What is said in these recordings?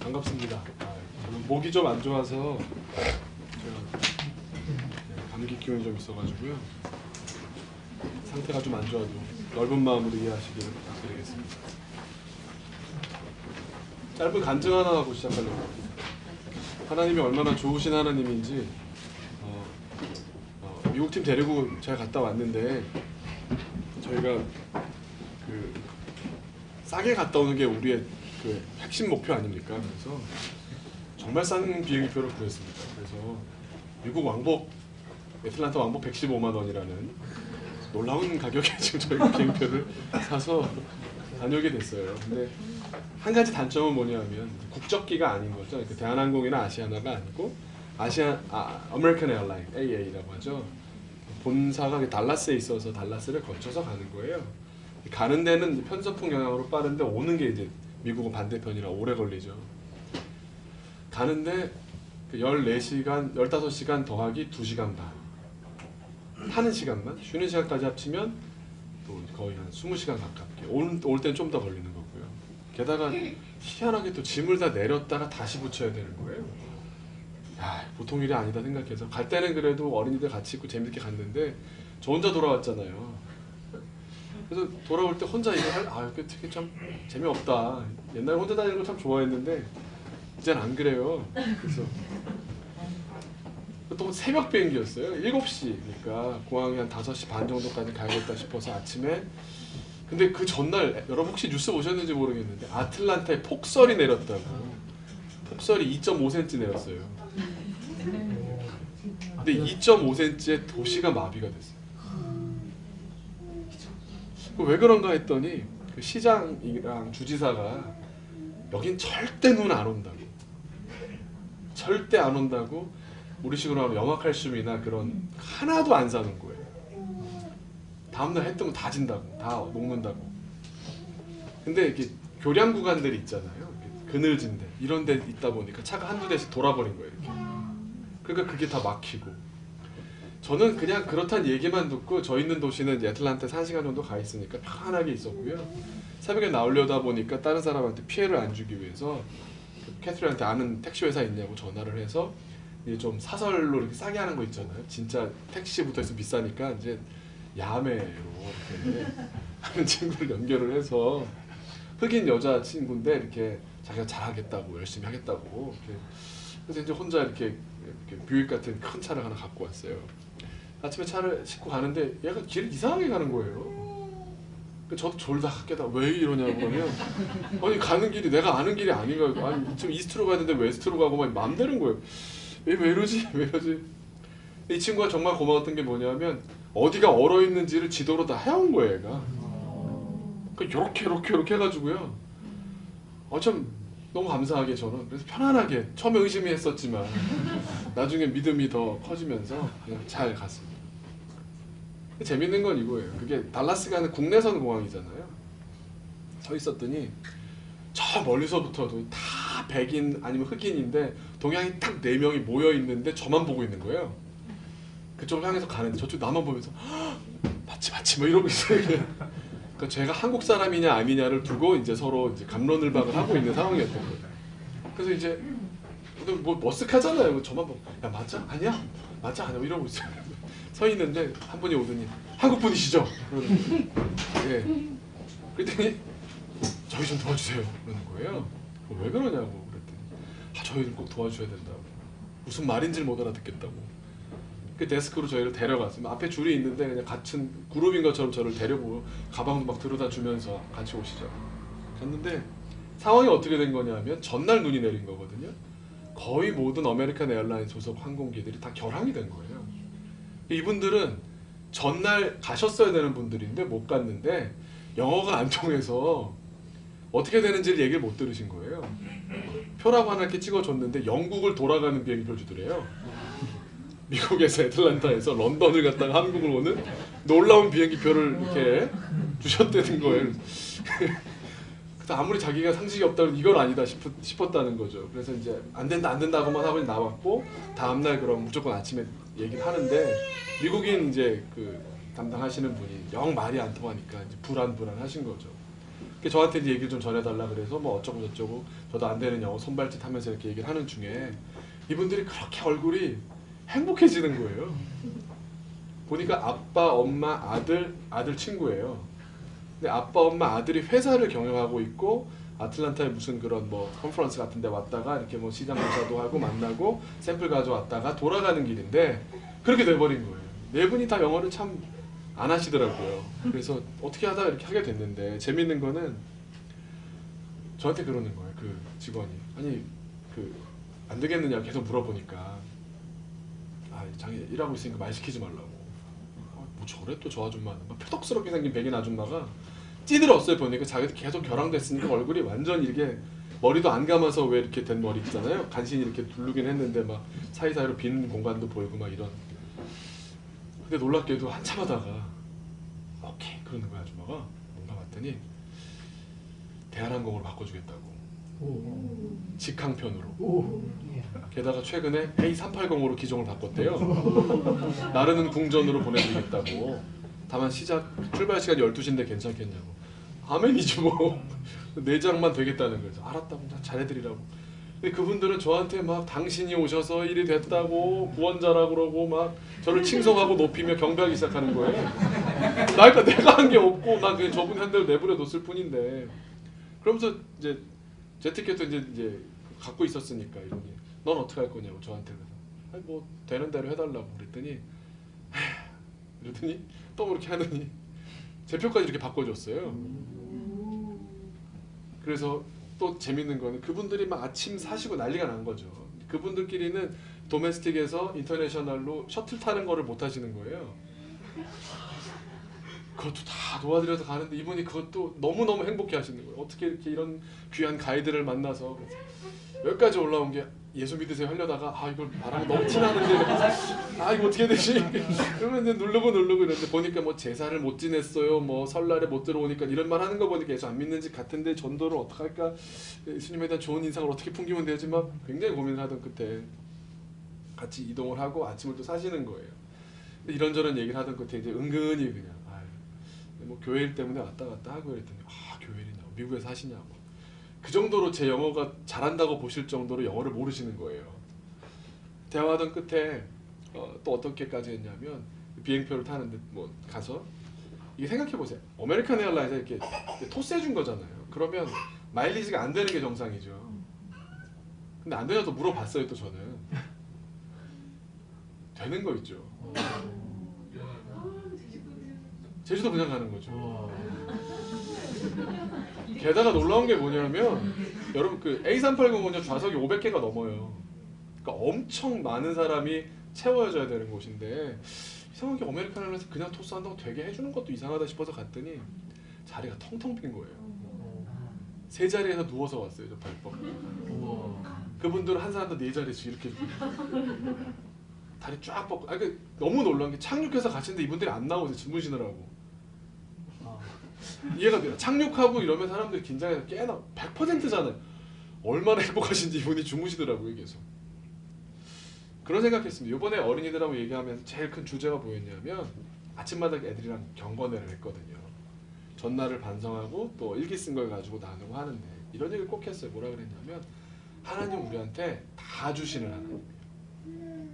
반갑습니다. 목이 좀 안 좋아서 감기 기운이 좀 있어가지고요. 상태가 좀 안 좋아도 넓은 마음으로 이해하시기를 부탁드리겠습니다. 짧은 간증 하나 하고 시작하려고 합니다. 하나님이 얼마나 좋으신 하나님인지 미국팀 데리고 제가 갔다 왔는데 저희가 싸게 갔다 오는 게 우리의 핵심 목표 아닙니까? 그래서 정말 싼 비행기표를 구했습니다. 그래서 미국 왕복 애틀란타 왕복 115만 원이라는 놀라운 가격에 지금 저희가 비행표를 사서 다녀오게 됐어요. 근데 한 가지 단점은 뭐냐면 국적기가 아닌 거죠. 대한항공이나 아시아나가 아니고 아메리칸 에어라인 AA라고 하죠. 본사가 달라스에 있어서 달라스를 거쳐서 가는 거예요. 가는 데는 편서풍 영향으로 빠른데 오는 게 이제 미국은 반대편이라 오래 걸리죠. 가는데 14시간, 15시간 더하기 2시간 반. 타는 시간만, 쉬는 시간까지 합치면 또 거의 한 20시간 가깝게. 올 땐 좀 더 걸리는 거고요. 게다가 희한하게 또 짐을 다 내렸다가 다시 붙여야 되는 거예요. 야, 보통 일이 아니다 생각해서 갈 때는 그래도 어린이들 같이 있고 재밌게 갔는데 저 혼자 돌아왔잖아요. 그래서 돌아올 때 혼자 이거 되게 참 재미없다. 옛날에 혼자 다니는 거 참 좋아했는데 이젠 안 그래요. 그래서 또 새벽 비행기였어요. 7시. 그러니까 공항에 한 5시 반 정도까지 가야겠다 싶어서 아침에. 근데 그 전날 여러분 혹시 뉴스 보셨는지 모르겠는데 아틀란타에 폭설이 내렸다고. 폭설이 2.5cm 내렸어요. 근데 2.5cm에 도시가 마비가 됐어요. 왜 그런가 했더니 그 시장이랑 주지사가 여긴 절대 눈 안 온다고. 절대 안 온다고 우리식으로 하면 염화칼슘이나 그런 하나도 안 사는 거예요. 다음날 했던 거 다 진다고. 다 녹는다고. 근데 이렇게 교량 구간들이 있잖아요. 그늘진 데. 이런 데 있다 보니까 차가 한두 대씩 돌아버린 거예요. 이렇게. 그러니까 그게 다 막히고. 저는 그냥 그렇다는 얘기만 듣고 저 있는 도시는 이제 애틀란타에서 1시간 정도 가 있으니까 편안하게 있었고요. 새벽에 나오려다 보니까 다른 사람한테 피해를 안 주기 위해서 캐트린한테 아는 택시 회사 있냐고 전화를 해서 이제 좀 사설로 이렇게 싸게 하는 거 있잖아요. 진짜 택시부터 해서 비싸니까 이제 야매로 이렇게 하는 친구를 연결을 해서 흑인 여자 친구인데 이렇게 자기가 잘하겠다고 열심히 하겠다고 이렇게 그래서 이제 혼자 이렇게 뷰익 같은 큰 차를 하나 갖고 왔어요. 아침에 차를 싣고 가는데 얘가 길을 이상하게 가는 거예요. 저도 졸다 깨다 왜 이러냐고 그러면 아니 가는 길이 내가 아는 길이 아닌가. 아니 지금 이스트로 가야 되는데 웨스트로 가고 막 맘대로인 거예요. 왜 이러지? 왜 이러지? 이 친구가 정말 고마웠던 게 뭐냐면 어디가 얼어 있는지를 지도로 다 해온 거예요. 얘가. 이렇게 해가지고요. 참 너무 감사하게 저는 그래서 편안하게 처음에 의심했었지만 나중에 믿음이 더 커지면서 그냥 잘 갔습니다. 재밌는 건 이거예요. 그게 달라스가는 국내선 공항이잖아요. 서 있었더니 저 멀리서부터도 다 백인 아니면 흑인인데 동양인 딱 4명이 모여 있는데 저만 보고 있는 거예요. 그쪽을 향해서 가는데 저쪽 나만 보면서 맞지 뭐 이러고 있어요. 그러니까 제가 한국 사람이냐 아니냐를 두고 이제 서로 이제 갑론을박을 하고 있는 상황이었던 거예요. 그래서 이제 뭐 머쓱하잖아요. 저만 보고 야 맞아? 아니야? 맞아? 아니야? 이러고 있어요. 서 있는데 한 분이 오더니 한국 분이시죠? 그러는 거예요. 예. 그랬더니 저희 좀 도와주세요. 그러는 거예요. 왜 그러냐고 그랬더니 저희를 꼭 도와줘야 된다고. 무슨 말인지를 못 알아듣겠다고. 그 데스크로 저희를 데려갔어요. 앞에 줄이 있는데 그냥 같은 그룹인 것처럼 저를 데려보고 가방도 막 들어다 주면서 같이 오시죠. 갔는데 상황이 어떻게 된 거냐면 전날 눈이 내린 거거든요. 거의 모든 아메리칸 에어라인 소속 항공기들이 다 결항이 된 거예요. 이분들은 전날 가셨어야 되는 분들인데 못 갔는데 영어가 안 통해서 어떻게 되는지를 얘기를 못 들으신 거예요. 표라고 하나 이렇게 찍어줬는데 영국을 돌아가는 비행기표를 주더래요. 미국에서 애틀란타에서 런던을 갔다가 한국을 오는 놀라운 비행기표를 이렇게 주셨다는 거예요. 그래서 아무리 자기가 상식이 없다고 이건 아니다 싶었다는 거죠. 그래서 이제 안 된다고만 하고 나왔고 다음날 그럼 무조건 아침에 얘기를 하는데 미국인 이제 그 담당하시는 분이 영 말이 안 통하니까 이제 불안하신 거죠. 저한테 이제 얘기를 좀 전해달라 그래서 뭐 어쩌고 저쩌고 저도 안 되는 영어 손발짓 하면서 이렇게 얘기를 하는 중에 이분들이 그렇게 얼굴이 행복해지는 거예요. 보니까 아빠, 엄마, 아들 친구예요. 근데 아빠, 엄마, 아들이 회사를 경영하고 있고 아틀란타에 무슨 그런 뭐 컨퍼런스 같은 데 왔다가 이렇게 뭐 시장 조사도 하고 만나고 샘플 가져왔다가 돌아가는 길인데 그렇게 돼버린 거예요. 네 분이 다 영어를 참 안 하시더라고요. 그래서 어떻게 하다가 이렇게 하게 됐는데 재밌는 거는 저한테 그러는 거예요. 그 직원이. 아니 그 안 되겠느냐 계속 물어보니까 아 자기 일하고 있으니까 말 시키지 말라고. 뭐 저래 또 저 아줌마는 막 표독스럽게 생긴 백인 아줌마가 찌들었어요. 보니까 자기도 계속 결항됐으니까 얼굴이 완전 이렇게 머리도 안 감아서 왜 이렇게 된 머리 있잖아요. 간신히 이렇게 두르긴 했는데 막 사이사이로 빈 공간도 보이고 막 이런. 근데 놀랍게도 한참 하다가 오케이 그러는 거야 아줌마가. 뭔가 봤더니 대한항공으로 바꿔주겠다고. 직항편으로. 게다가 최근에 A380으로 기종을 바꿨대요. 나르는 궁전으로 보내드리겠다고. 다만 출발 시간이 12시인데 괜찮겠냐고. 아멘이지 뭐. 내장만 되겠다는 거예요. 알았다고 잘해드리라고. 근데 그분들은 저한테 막 당신이 오셔서 일이 됐다고 구원자라고 그러고 막 저를 칭송하고 높이며 경배하기 시작하는 거예요. 그러니까 내가 한 게 없고 난 그냥 저분 한 대로 내버려 뒀을 뿐인데. 그러면서 이제 제 티켓도 이제 갖고 있었으니까 이러니 넌 어떻게 할 거냐고 저한테. 아니 뭐 되는 대로 해달라고 그랬더니 이러더니 또 그렇게 하더니 제 표까지 이렇게 바꿔줬어요. 그래서 또 재밌는 거는 그분들이 막 아침 사시고 난리가 난 거죠. 그분들끼리는 도메스틱에서 인터내셔널로 셔틀 타는 거를 못 하시는 거예요. 그것도 다 도와드려서 가는데 이분이 그것도 너무너무 행복해 하시는 거예요. 어떻게 이렇게 이런 귀한 가이드를 만나서. 여기까지 올라온 게 예수 믿으세요 하려다가 아 이걸 말하면 너무 티나는데 아 이거 어떻게 되지? 그러면 이제 누르고 이러는데 보니까 뭐 제사를 못 지냈어요, 뭐 설날에 못 들어오니까 이런 말 하는 거 보니까 예수 안 믿는지 같은데 전도를 어떻게 할까? 예수님에 대한 좋은 인상을 어떻게 풍기면 되지? 막 굉장히 고민을 하던 끝에 같이 이동을 하고 아침을 또 사시는 거예요. 이런저런 얘기를 하던 끝에 이제 은근히 그냥 뭐 교회 일 때문에 왔다 갔다 하고 그랬더니 아 교회 일이냐고 미국에서 하시냐고. 그 정도로 제 영어가 잘한다고 보실 정도로 영어를 모르시는 거예요. 대화하던 끝에 또 어떻게까지 했냐면 비행표를 타는데 뭐 가서 이게 생각해보세요. 아메리칸 에어라인에서 이렇게 토스해준 거잖아요. 그러면 마일리지가 안 되는 게 정상이죠. 근데 안 되냐고 물어봤어요. 또 저는 되는 거 있죠. 제주도 그냥 가는 거죠. 게다가 놀라운 게 뭐냐면 여러분 그 A380은 좌석이 500개가 넘어요. 그러니까 엄청 많은 사람이 채워져야 되는 곳인데 이상하게 아메리칸에서 그냥 토스한다고 되게 해주는 것도 이상하다 싶어서 갔더니 자리가 텅텅 빈 거예요. 세 자리에서 누워서 왔어요. 저 발법. 그분들은 한 사람도 네 자리씩 이렇게 다리 쫙 뻗고. 너무 놀란 게 착륙해서 가시는데 이분들이 안 나오세요. 주무시느라고. 이해가 돼요. 착륙하고 이러면 사람들이 긴장해서 깨나 100%잖아요. 얼마나 행복하신지 이분이 주무시더라고요. 계속. 그런 생각했습니다. 이번에 어린이들하고 얘기하면서 제일 큰 주제가 뭐였냐면 아침마다 애들이랑 경건회를 했거든요. 전날을 반성하고 또 일기 쓴 걸 가지고 나누고 하는데 이런 얘기를 꼭 했어요. 뭐라 그랬냐면 하나님 우리한테 다 주시는 하나님이에요.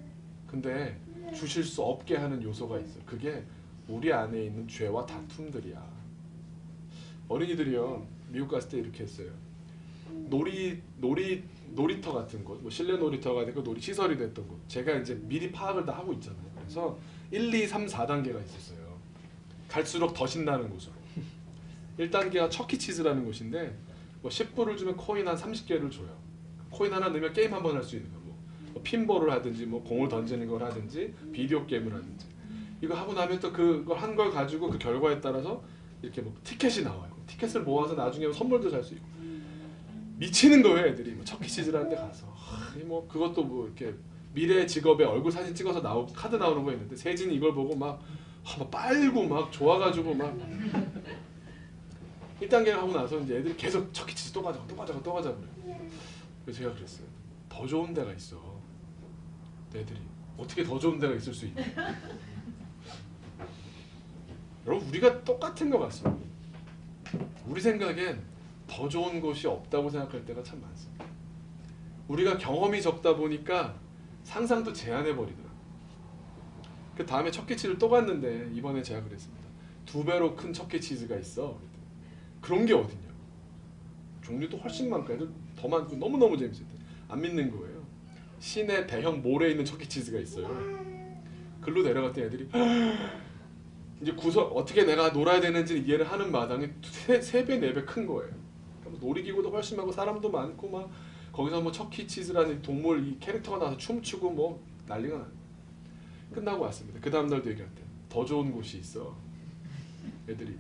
근데 주실 수 없게 하는 요소가 있어요. 그게 우리 안에 있는 죄와 다툼들이야. 어린이들이요 미국 갔을 때 이렇게 했어요. 놀이터 같은 곳, 뭐 실내 놀이터가 되고 놀이 시설이 됐던 곳, 제가 이제 미리 파악을 다 하고 있잖아요. 그래서 1, 2, 3, 4단계가 있었어요. 갈수록 더 신나는 곳으로. 1단계가 척키치즈라는 곳인데 뭐 10불을 주면 코인 한 30개를 줘요. 코인 하나 넣으면 게임 한 번 할 수 있는 거. 뭐 핀볼을 하든지 뭐 공을 던지는 걸 하든지 비디오 게임을 하든지. 이거 하고 나면 또 그걸 한 걸 가지고 그 결과에 따라서 이렇게 뭐 티켓이 나와요. 티켓을 모아서 나중에 선물도 살 수 있고. 미치는 거예요, 애들이. 뭐 척키치즈라는 데 가서. 뭐 그것도 뭐 이렇게 미래 직업에 얼굴 사진 찍어서 카드 나오는 거 있는데 세진이 이걸 보고 막 빨고 막 좋아가지고 막 1단계를 하고 나서 이제 애들이 계속 척키치즈 또 가자고 그래요. 그래서 제가 그랬어요. 더 좋은 데가 있어. 애들이 어떻게 더 좋은 데가 있을 수 있냐. 여러분 우리가 똑같은 것 같습니다. 우리 생각엔 더 좋은 곳이 없다고 생각할 때가 참 많습니다. 우리가 경험이 적다 보니까 상상도 제한해버리더라고요. 그 다음에 척키치즈를 또 갔는데 이번에 제가 그랬습니다. 2배로 큰 척키치즈가 있어. 그런 게 어딨냐. 종류도 훨씬 많고 애들 더 많고 너무너무 재밌었대. 안 믿는 거예요. 시내 대형 몰에 있는 척키치즈가 있어요. 글로 내려갔더니 애들이 이제 어떻게 내가 놀아야 되는지 이해를 하는 마당에 3배, 4배 큰 거예요. 그러니까 놀이기구도 훨씬 많고 사람도 많고 막 거기서 뭐 척키치즈라는 동물 이 캐릭터가 나와서 춤추고 뭐 난리가 나요. 끝나고 왔습니다. 그 다음 날도 얘기할 때 더 좋은 곳이 있어. 애들이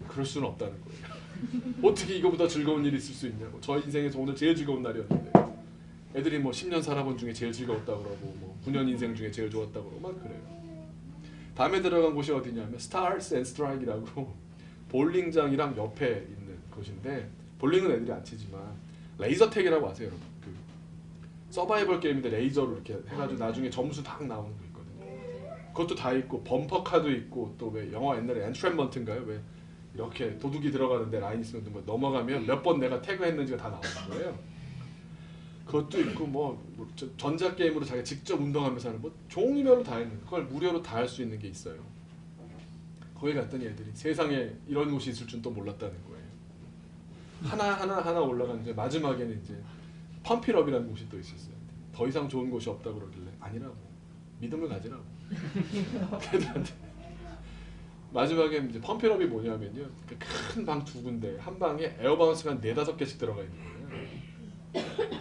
그럴 수는 없다는 거예요. 어떻게 이거보다 즐거운 일이 있을 수 있냐고. 저 인생에서 오늘 제일 즐거운 날이었는데 애들이 뭐 10년 살아본 중에 제일 즐거웠다고 그러고 뭐 9년 인생 중에 제일 좋았다고 그러고 막 그래요. 다음에 들어간 곳이 어디냐면 스타스 앤 스트라이크라고 볼링장이랑 옆에 있는 곳인데 볼링은 애들이 안 치지만 레이저택이라고 아세요 여러분? 그 서바이벌 게임인데 레이저로 이렇게 해가지고 나중에 점수 딱 나오는 거 있거든요. 그것도 다 있고 범퍼카도 있고 또 왜 영화 옛날에 엔트랩먼트인가요? 왜 이렇게 도둑이 들어가는데 라인 있으면 뭐 넘어가면 몇 번 내가 태그했는지가 다 나오는 거예요. 그것도 있고 뭐 전자 게임으로 자기가 직접 운동하면서 하는 뭐 종류별로 다 있는 그걸 무료로 다 할 수 있는 게 있어요. 거기 갔더니 애들이 세상에 이런 곳이 있을 줄 또 몰랐다는 거예요. 하나 올라가는데 마지막에는 이제 펌필업이라는 곳이 또 있었어요. 더 이상 좋은 곳이 없다고 그러길래 아니라고 믿음을 가지라고. 걔들한테 마지막에 이제 펌필업이 뭐냐면요. 큰 방 2군데 한 방에 에어바운스가 한 4-5개씩 들어가 있는 거예요.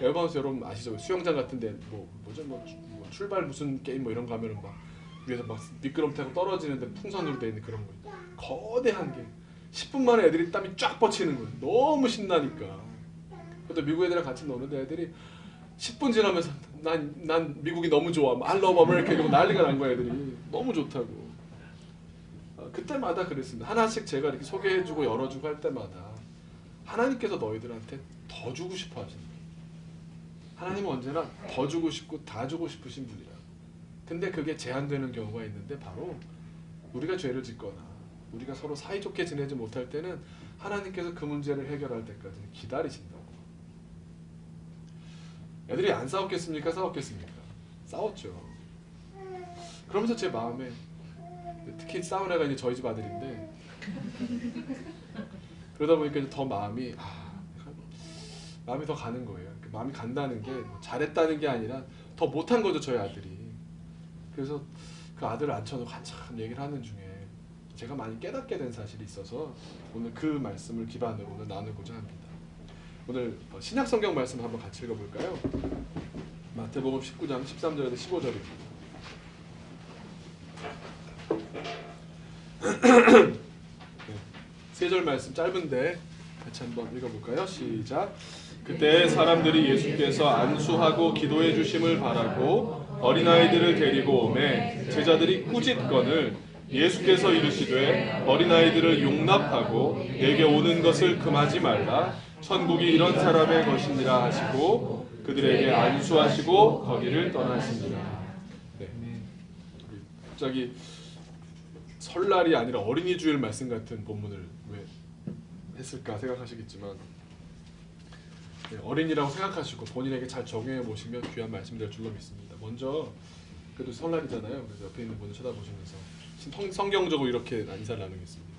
에어바운스 여러분 아시죠? 수영장 같은데 뭐 출발 무슨 게임 뭐 이런 거 하면은 막 위에서 막 미끄럼타고 떨어지는데 풍선으로 돼 있는 그런 거 거대한 게 10분 만에 애들이 땀이 쫙 뻗치는 거예요. 너무 신나니까. 근데 미국 애들이랑 같이 노는데 애들이 10분 지나면서 난 미국이 너무 좋아. I love America 이러고 난리가 난 거야 애들이. 너무 좋다고. 그때마다 그랬습니다. 하나씩 제가 이렇게 소개해주고 열어주고 할 때마다 하나님께서 너희들한테 더 주고 싶어 하신다. 하나님은 언제나 더 주고 싶고 다 주고 싶으신 분이라. 근데 그게 제한되는 경우가 있는데 바로 우리가 죄를 짓거나 우리가 서로 사이좋게 지내지 못할 때는 하나님께서 그 문제를 해결할 때까지는 기다리신다고. 애들이 안 싸웠겠습니까? 싸웠겠습니까? 싸웠죠. 그러면서 제 마음에 특히 싸운 애가 이제 저희 집 아들인데 그러다 보니까 이제 더 마음이 더 가는 거예요. 마음이 간다는 게 잘했다는 게 아니라 더 못한 거죠 저희 아들이. 그래서 그 아들을 앉혀놓고 한참 얘기를 하는 중에 제가 많이 깨닫게 된 사실이 있어서 오늘 그 말씀을 기반으로 오늘 나누고자 합니다. 오늘 신약 성경 말씀 한번 같이 읽어볼까요? 마태복음 19장 13절에서 15절입니다. 세 절 말씀 짧은데 같이 한번 읽어볼까요? 시작. 그때 사람들이 예수께서 안수하고 기도해 주심을 바라고 어린아이들을 데리고 오매 제자들이 꾸짖건을 예수께서 이르시되 어린아이들을 용납하고 내게 오는 것을 금하지 말라. 천국이 이런 사람의 것이니라 하시고 그들에게 안수하시고 거기를 떠나시니라. 네. 갑자기 설날이 아니라 어린이 주일 말씀 같은 본문을 왜 했을까 생각하시겠지만 어린이라고 생각하시고 본인에게 잘 적용해 보시면 귀한 말씀 될 줄로 믿습니다. 먼저 그래도 설날이잖아요. 그래서 옆에 있는 분을 쳐다보시면서 성경적으로 이렇게 인사를 나누겠습니다.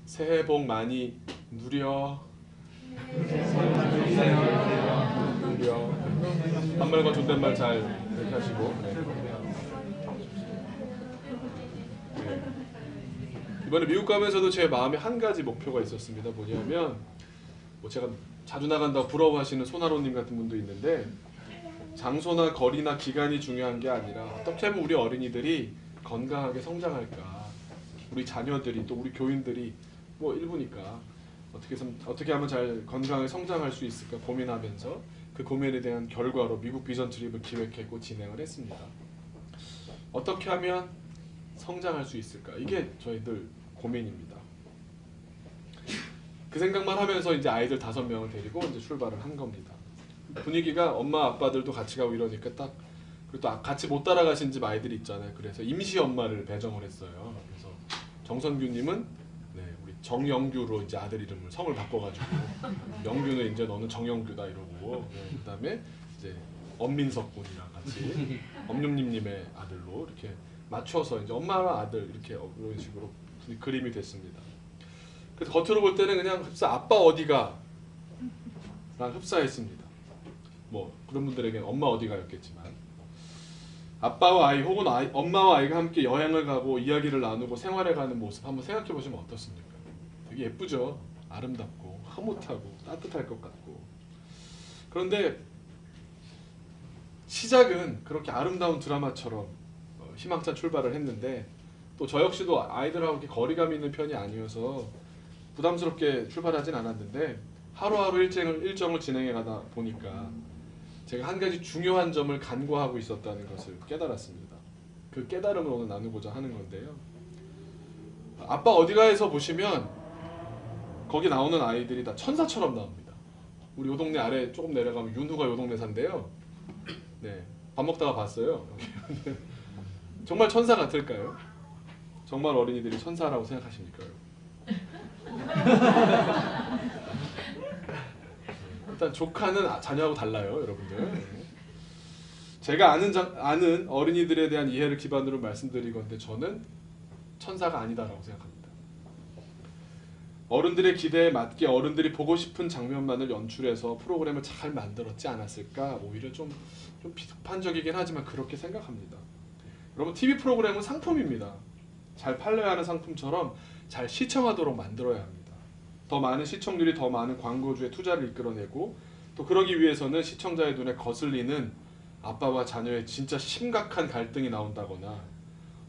새해 복 많이 누려. 누려. 반말과 존댓말 잘 이렇게 하시고. 네. 이번에 미국 가면서도 제 마음에 한 가지 목표가 있었습니다. 뭐냐면 제가 자주 나간다고 부러워하시는 소나로님 같은 분도 있는데 장소나 거리나 기간이 중요한 게 아니라 어떻게 하면 우리 어린이들이 건강하게 성장할까, 우리 자녀들이 또 우리 교인들이 뭐 일부니까 어떻게 하면 잘 건강하게 성장할 수 있을까 고민하면서 그 고민에 대한 결과로 미국 비전 트립을 기획했고 진행을 했습니다. 어떻게 하면 성장할 수 있을까? 이게 저희들 고민입니다. 그 생각만 하면서 이제 아이들 5명을 데리고 이제 출발을 한 겁니다. 분위기가 엄마 아빠들도 같이 가고 이러니까 딱 그리고 또 같이 못 따라가신 집 아이들이 있잖아요. 그래서 임시 엄마를 배정을 했어요. 그래서 정선규님은 우리 정영규로 이제 아들 이름을 성을 바꿔가지고 영규는 이제 너는 정영규다 이러고 그다음에 이제 엄민석 군이랑 같이 엄윤님님의 아들로 이렇게 맞춰서 이제 엄마와 아들 이렇게 그런 식으로 그림이 됐습니다. 그래서 겉으로 볼 때는 그냥 흡사 아빠 어디가 랑 흡사했습니다. 뭐 그런 분들에게는 엄마 어디가였겠지만 아빠와 아이 혹은 엄마와 아이가 함께 여행을 가고 이야기를 나누고 생활해가는 모습 한번 생각해 보시면 어떻습니까? 되게 예쁘죠? 아름답고 흐뭇하고 따뜻할 것 같고. 그런데 시작은 그렇게 아름다운 드라마처럼 희망찬 출발을 했는데 또 저 역시도 아이들하고 이렇게 거리감 있는 편이 아니어서 부담스럽게 출발하진 않았는데 하루하루 일정을 진행해 가다 보니까 제가 한 가지 중요한 점을 간과하고 있었다는 것을 깨달았습니다. 그 깨달음을 오늘 나누고자 하는 건데요. 아빠 어디가에서 보시면 거기 나오는 아이들이 다 천사처럼 나옵니다. 우리 요 동네 아래 조금 내려가면 윤후가 요 동네 산대요. 네, 밥 먹다가 봤어요. 정말 천사 같을까요? 정말 어린이들이 천사라고 생각하십니까? 일단 조카는 자녀하고 달라요, 여러분들. 제가 아는 어린이들에 대한 이해를 기반으로 말씀드리건데 저는 천사가 아니다라고 생각합니다. 어른들의 기대에 맞게 어른들이 보고 싶은 장면만을 연출해서 프로그램을 잘 만들었지 않았을까? 오히려 좀 비판적이긴 하지만 그렇게 생각합니다. 여러분, TV 프로그램은 상품입니다. 잘 팔려야 하는 상품처럼 잘 시청하도록 만들어야 합니다. 더 많은 시청률이 더 많은 광고주의 투자를 이끌어내고 또 그러기 위해서는 시청자의 눈에 거슬리는 아빠와 자녀의 진짜 심각한 갈등이 나온다거나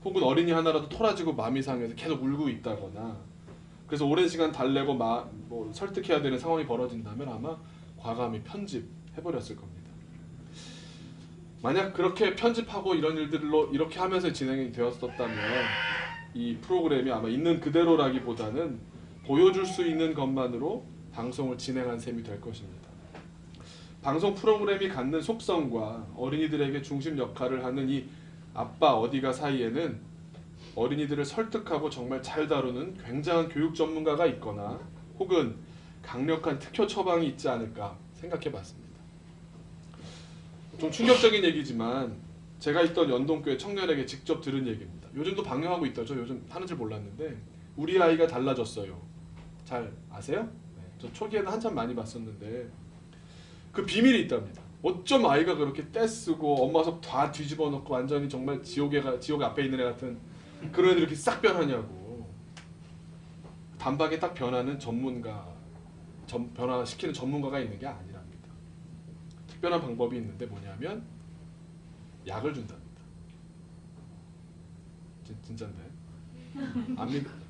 혹은 어린이 하나라도 토라지고 마음이 상해서 계속 울고 있다거나 그래서 오랜 시간 달래고 설득해야 되는 상황이 벌어진다면 아마 과감히 편집해버렸을 겁니다. 만약 그렇게 편집하고 이런 일들로 이렇게 하면서 진행이 되었었다면 이 프로그램이 아마 있는 그대로라기보다는 보여줄 수 있는 것만으로 방송을 진행한 셈이 될 것입니다. 방송 프로그램이 갖는 속성과 어린이들에게 중심 역할을 하는 이 아빠 어디가 사이에는 어린이들을 설득하고 정말 잘 다루는 굉장한 교육 전문가가 있거나 혹은 강력한 특효 처방이 있지 않을까 생각해 봤습니다. 좀 충격적인 얘기지만 제가 있던 연동교회 청년에게 직접 들은 얘기입니다. 요즘도 방영하고 있다. 저 요즘 하는 줄 몰랐는데 우리 아이가 달라졌어요. 잘 아세요? 네. 저 초기에는 한참 많이 봤었는데 그 비밀이 있답니다. 어쩜 아이가 그렇게 떼쓰고 엄마 속 다 뒤집어 놓고 완전히 정말 지옥 앞에 있는 애 같은 그런 애들이 이렇게 싹 변하냐고. 단박에 딱 변하는 변화시키는 전문가가 있는 게 아니랍니다. 특별한 방법이 있는데 뭐냐면 약을 준답니다. 진짠데?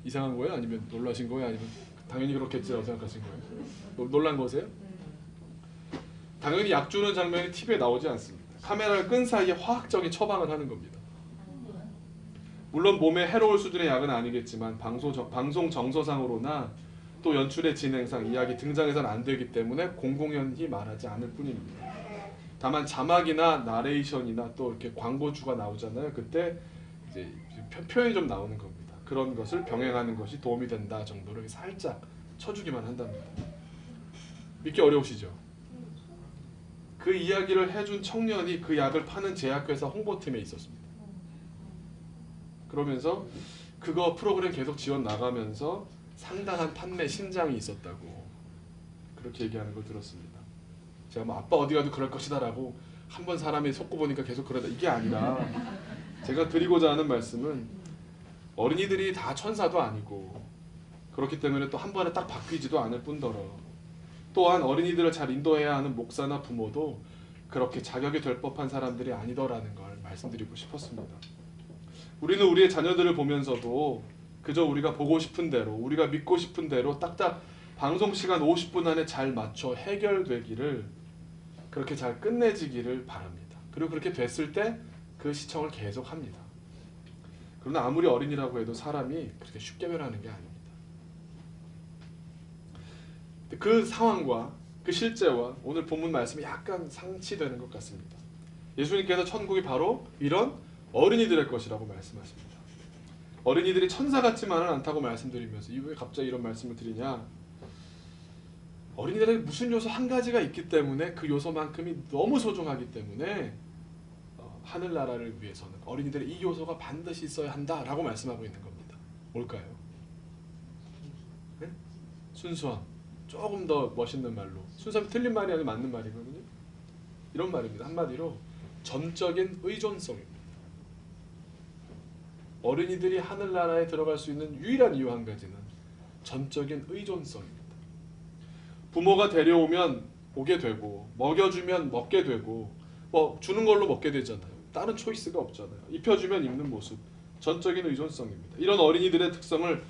이상한 거예요? 아니면 놀라신 거예요? 아니면 당연히 그렇겠지라고 생각하신 거예요? 놀란 거세요? 당연히 약 주는 장면이 TV에 나오지 않습니다. 카메라를 끈 사이에 화학적인 처방을 하는 겁니다. 물론 몸에 해로울 수준의 약은 아니겠지만 방송 정서상으로나 또 연출의 진행상 이야기 등장해서는 안 되기 때문에 공공연히 말하지 않을 뿐입니다. 다만 자막이나 나레이션이나 또 이렇게 광고주가 나오잖아요. 그때 이제 표현이 좀 나오는 겁니다. 그런 것을 병행하는 것이 도움이 된다 정도로 살짝 쳐주기만 한답니다. 믿기 어려우시죠? 그 이야기를 해준 청년이 그 약을 파는 제약회사 홍보팀에 있었습니다. 그러면서 그거 프로그램 계속 지원 나가면서 상당한 판매 신장이 있었다고 그렇게 얘기하는 걸 들었습니다. 제가 뭐 아빠 어디 가도 그럴 것이다 라고 한 번 사람이 속고 보니까 계속 그러다 이게 아니라 제가 드리고자 하는 말씀은 어린이들이 다 천사도 아니고 그렇기 때문에 또 한 번에 딱 바뀌지도 않을 뿐더러 또한 어린이들을 잘 인도해야 하는 목사나 부모도 그렇게 자격이 될 법한 사람들이 아니더라는 걸 말씀드리고 싶었습니다. 우리는 우리의 자녀들을 보면서도 그저 우리가 보고 싶은 대로 우리가 믿고 싶은 대로 딱딱 방송 시간 50분 안에 잘 맞춰 해결되기를 그렇게 잘 끝내지기를 바랍니다. 그리고 그렇게 됐을 때 그 시청을 계속합니다. 그러나 아무리 어린이라고 해도 사람이 그렇게 쉽게 변하는 게 아닙니다. 그 상황과 그 실제와 오늘 본문 말씀이 약간 상치되는 것 같습니다. 예수님께서 천국이 바로 이런 어린이들의 것이라고 말씀하십니다. 어린이들이 천사 같지만은 않다고 말씀드리면서 왜 갑자기 이런 말씀을 드리냐? 어린이들에게 무슨 요소 한 가지가 있기 때문에 그 요소만큼이 너무 소중하기 때문에 하늘나라를 위해서는 어린이들의 이 요소가 반드시 있어야 한다라고 말씀하고 있는 겁니다. 뭘까요? 네? 순수함. 조금 더 멋있는 말로, 순수함이 틀린 말이 아니라 맞는 말이거든요. 이런 말입니다. 한마디로 전적인 의존성입니다. 어린이들이 하늘나라에 들어갈 수 있는 유일한 이유 한 가지는 전적인 의존성입니다. 부모가 데려오면 오게 되고, 먹여주면 먹게 되고, 뭐 주는 걸로 먹게 되잖아요. 다른 초이스가 없잖아요. 입혀주면 입는 모습, 전적인 의존성입니다. 이런 어린이들의 특성을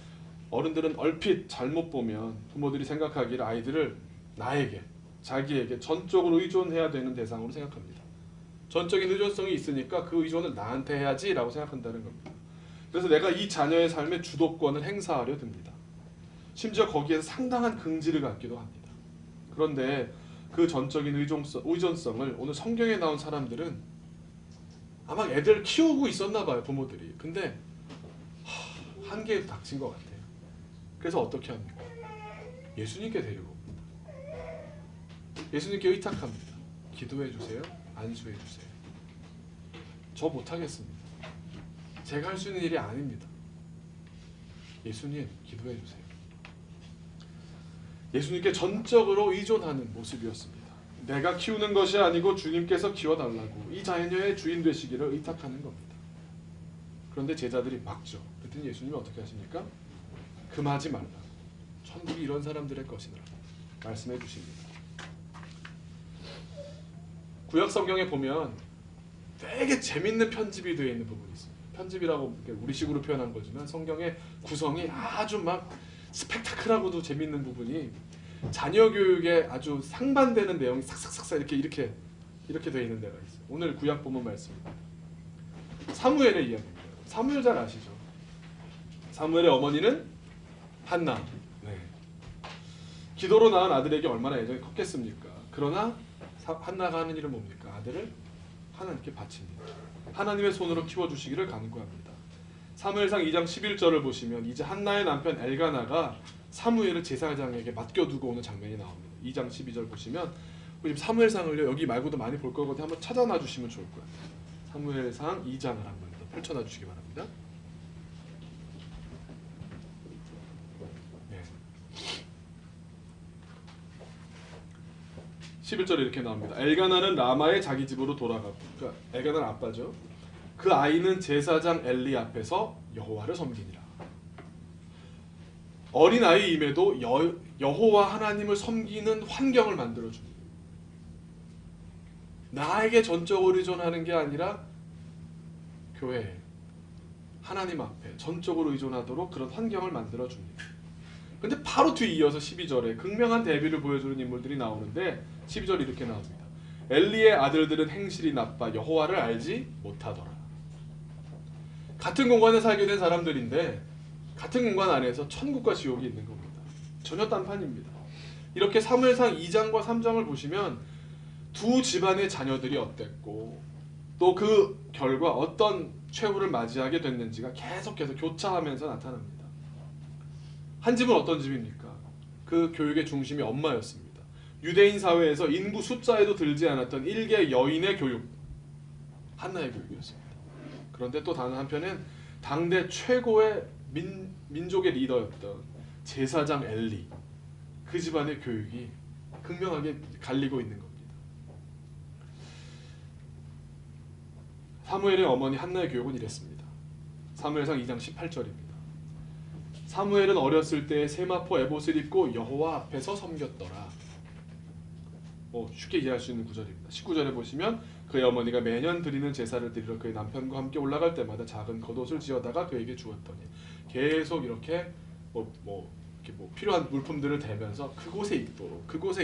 어른들은 얼핏 잘못 보면 부모들이 생각하기를 아이들을 나에게, 자기에게 전적으로 의존해야 되는 대상으로 생각합니다. 전적인 의존성이 있으니까 그 의존을 나한테 해야지 라고 생각한다는 겁니다. 그래서 내가 이 자녀의 삶의 주도권을 행사하려 듭니다. 심지어 거기에서 상당한 긍지를 갖기도 합니다. 그런데 그 전적인 의존성을 오늘 성경에 나온 사람들은 아마 애들 키우고 있었나 봐요, 부모들이. 근데 한계에 닥친 것 같아요. 그래서 어떻게 합니까? 예수님께 데리고 옵니다. 예수님께 의탁합니다. 기도해 주세요. 안수해 주세요. 저 못하겠습니다. 제가 할 수 있는 일이 아닙니다. 예수님, 기도해 주세요. 예수님께 전적으로 의존하는 모습이었습니다. 내가 키우는 것이 아니고 주님께서 키워달라고 이 자녀의 주인 되시기를 의탁하는 겁니다. 그런데 제자들이 막죠. 그랬더니 예수님이 어떻게 하십니까? 금하지 말라. 천국이 이런 사람들의 것이라 말씀해 주십니다. 구약 성경에 보면 되게 재밌는 편집이 되어 있는 부분이 있습니다. 편집이라고 우리식으로 표현한 거지만 성경의 구성이 아주 막 스펙타클하고도 재밌는 부분이 자녀 교육에 아주 상반되는 내용이 삭삭삭삭 이렇게 되어 있는 데가 있어요. 오늘 구약 본문 말씀입니다. 사무엘의 이야기입니다. 사무엘 잘 아시죠? 사무엘의 어머니는 한나. 네. 기도로 낳은 아들에게 얼마나 애정이 컸겠습니까? 그러나 한나가 하는 일은 뭡니까? 아들을 하나님께 바칩니다. 하나님의 손으로 키워주시기를 간구합니다. 사무엘상 2장 11절을 보시면 이제 한나의 남편 엘가나가 사무엘을 제사장에게 맡겨두고 오는 장면이 나옵니다. 2장 12절 보시면 지금 사무엘상을요 여기 말고도 많이 볼 거거든요. 한번 찾아놔 주시면 좋을 거예요. 사무엘상 2장을 한번 더 펼쳐놔 주시기 바랍니다. 네. 11절에 이렇게 나옵니다. 엘가나는 라마의 자기 집으로 돌아가고, 그러니까 엘가나는 아빠죠. 그 아이는 제사장 엘리 앞에서 여호와를 섬기니라. 어린 아이임에도 여호와 하나님을 섬기는 환경을 만들어줍니다. 나에게 전적으로 의존하는 게 아니라 교회, 하나님 앞에 전적으로 의존하도록 그런 환경을 만들어줍니다. 근데 바로 뒤 이어서 12절에 극명한 대비를 보여주는 인물들이 나오는데 12절이 이렇게 나옵니다. 엘리의 아들들은 행실이 나빠 여호와를 알지 못하더라. 같은 공간에 살게 된 사람들인데 같은 공간 안에서 천국과 지옥이 있는 겁니다. 전혀 딴판입니다. 이렇게 사무엘상 2장과 3장을 보시면 두 집안의 자녀들이 어땠고 또 그 결과 어떤 최후를 맞이하게 됐는지가 계속해서 교차하면서 나타납니다. 한 집은 어떤 집입니까? 그 교육의 중심이 엄마였습니다. 유대인 사회에서 인구 숫자에도 들지 않았던 일개 여인의 교육, 한나의 교육이었습니다. 그런데 또 다른 한편엔 당대 최고의 민족의 리더였던 제사장 엘리, 그 집안의 교육이 극명하게 갈리고 있는 겁니다. 사무엘의 어머니 한나의 교육은 이랬습니다. 사무엘상 2장 18절입니다. 사무엘은 어렸을 때 세마포 에봇을 입고 여호와 앞에서 섬겼더라. 쉽게 이해할 수 있는 구절입니다. 19절에 보시면 그의 어머니가 매년 드리는 제사를 드리러 그의 남편과 함께 올라갈 때마다 작은 겉옷을 지어다가 그에게 주었더니 계속 이렇게 필요한 물품들을 대면서 그곳에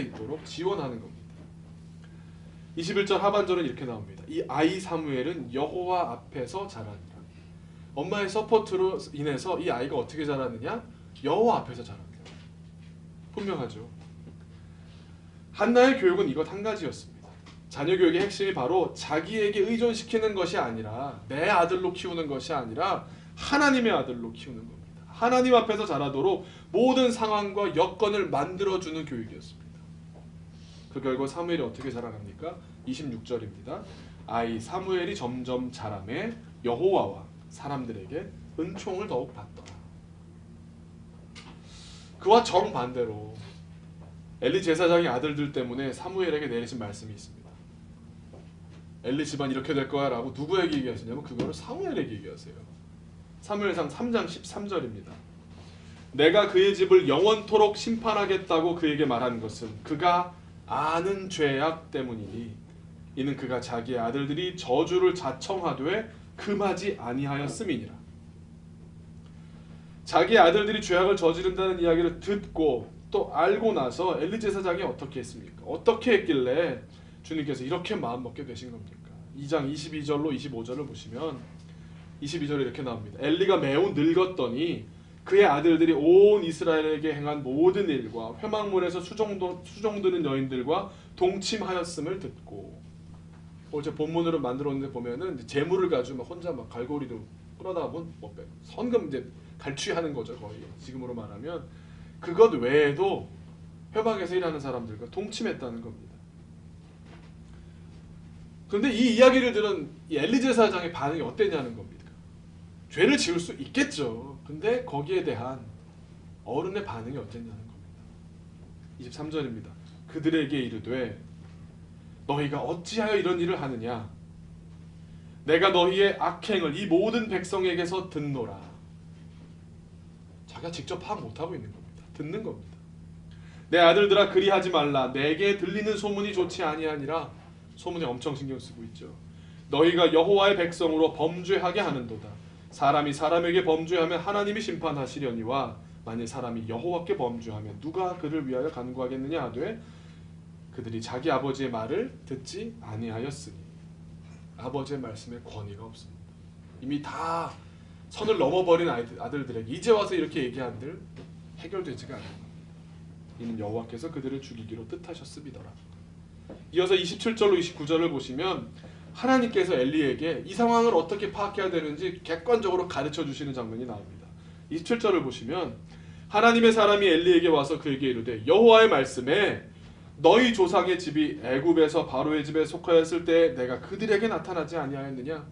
있도록 지원하는 겁니다. 21절 하반절은 이렇게 나옵니다. 이 아이 사무엘은 여호와 앞에서 자라니라. 엄마의 서포트로 인해서 이 아이가 어떻게 자라느냐? 여호와 앞에서 자랍니다. 분명하죠. 한나의 교육은 이것 한 가지였습니다. 자녀 교육의 핵심이 바로 자기에게 의존시키는 것이 아니라 내 아들로 키우는 것이 아니라 하나님의 아들로 키우는 겁니다. 하나님 앞에서 자라도록 모든 상황과 여건을 만들어주는 교육이었습니다. 그 결과 사무엘이 어떻게 자라납니까? 26절입니다. 아이 사무엘이 점점 자라매 여호와와 사람들에게 은총을 더욱 받더라. 그와 정반대로 엘리 제사장의 아들들 때문에 사무엘에게 내리신 말씀이 있습니다. 엘리 집안 이렇게 될 거야 라고 누구에게 얘기하시냐면 그거를 사무엘에게 얘기하세요. 사무엘상 3장 13절입니다. 내가 그의 집을 영원토록 심판하겠다고 그에게 말한 것은 그가 아는 죄악 때문이니 이는 그가 자기의 아들들이 저주를 자청하되 금하지 아니하였음이니라. 자기의 아들들이 죄악을 저지른다는 이야기를 듣고 또 알고 나서 엘리 제사장이 어떻게 했습니까? 어떻게 했길래 주님께서 이렇게 마음먹게 되신 겁니까? 2장 22절로 25절을 보시면 22절에 이렇게 나옵니다. 엘리가 매우 늙었더니 그의 아들들이 온 이스라엘에게 행한 모든 일과 회막문에서 수종드는 여인들과 동침하였음을 듣고, 어제 본문으로 만들었는데 보면은 재물을 가지고 막 혼자 막 갈고리로 끌어다가 뭐 선금 이제 갈취하는 거죠. 거의 지금으로 말하면 그것 외에도 회막에서 일하는 사람들과 동침했다는 겁니다. 그런데 이 이야기를 들은 이 엘리 제사장의 반응이 어땠냐는 겁니다. 죄를 지을 수 있겠죠. 근데 거기에 대한 어른의 반응이 어땠냐는 겁니다. 23절입니다. 그들에게 이르되 너희가 어찌하여 이런 일을 하느냐? 내가 너희의 악행을 이 모든 백성에게서 듣노라. 자기가 직접 파악 못하고 있는 겁니다. 듣는 겁니다. 내 아들들아 그리하지 말라. 내게 들리는 소문이 좋지 아니하니라. 소문에 엄청 신경 쓰고 있죠. 너희가 여호와의 백성으로 범죄하게 하는도다. 사람이 사람에게 범죄하면 하나님이 심판하시려니와 만일 사람이 여호와께 범죄하면 누가 그를 위하여 간구하겠느냐 하되 그들이 자기 아버지의 말을 듣지 아니하였으니. 아버지의 말씀에 권위가 없습니다. 이미 다 선을 넘어버린 아들들에게 이제 와서 이렇게 얘기한들 해결되지가 않는 겁니다. 이는 여호와께서 그들을 죽이기로 뜻하셨음이더라. 이어서 27절로 29절을 보시면 하나님께서 엘리에게 이 상황을 어떻게 파악해야 되는지 객관적으로 가르쳐 주시는 장면이 나옵니다. 27절을 보시면 하나님의 사람이 엘리에게 와서 그에게 이르되 여호와의 말씀에 너희 조상의 집이 애굽에서 바로의 집에 속하였을 때 내가 그들에게 나타나지 아니하였느냐?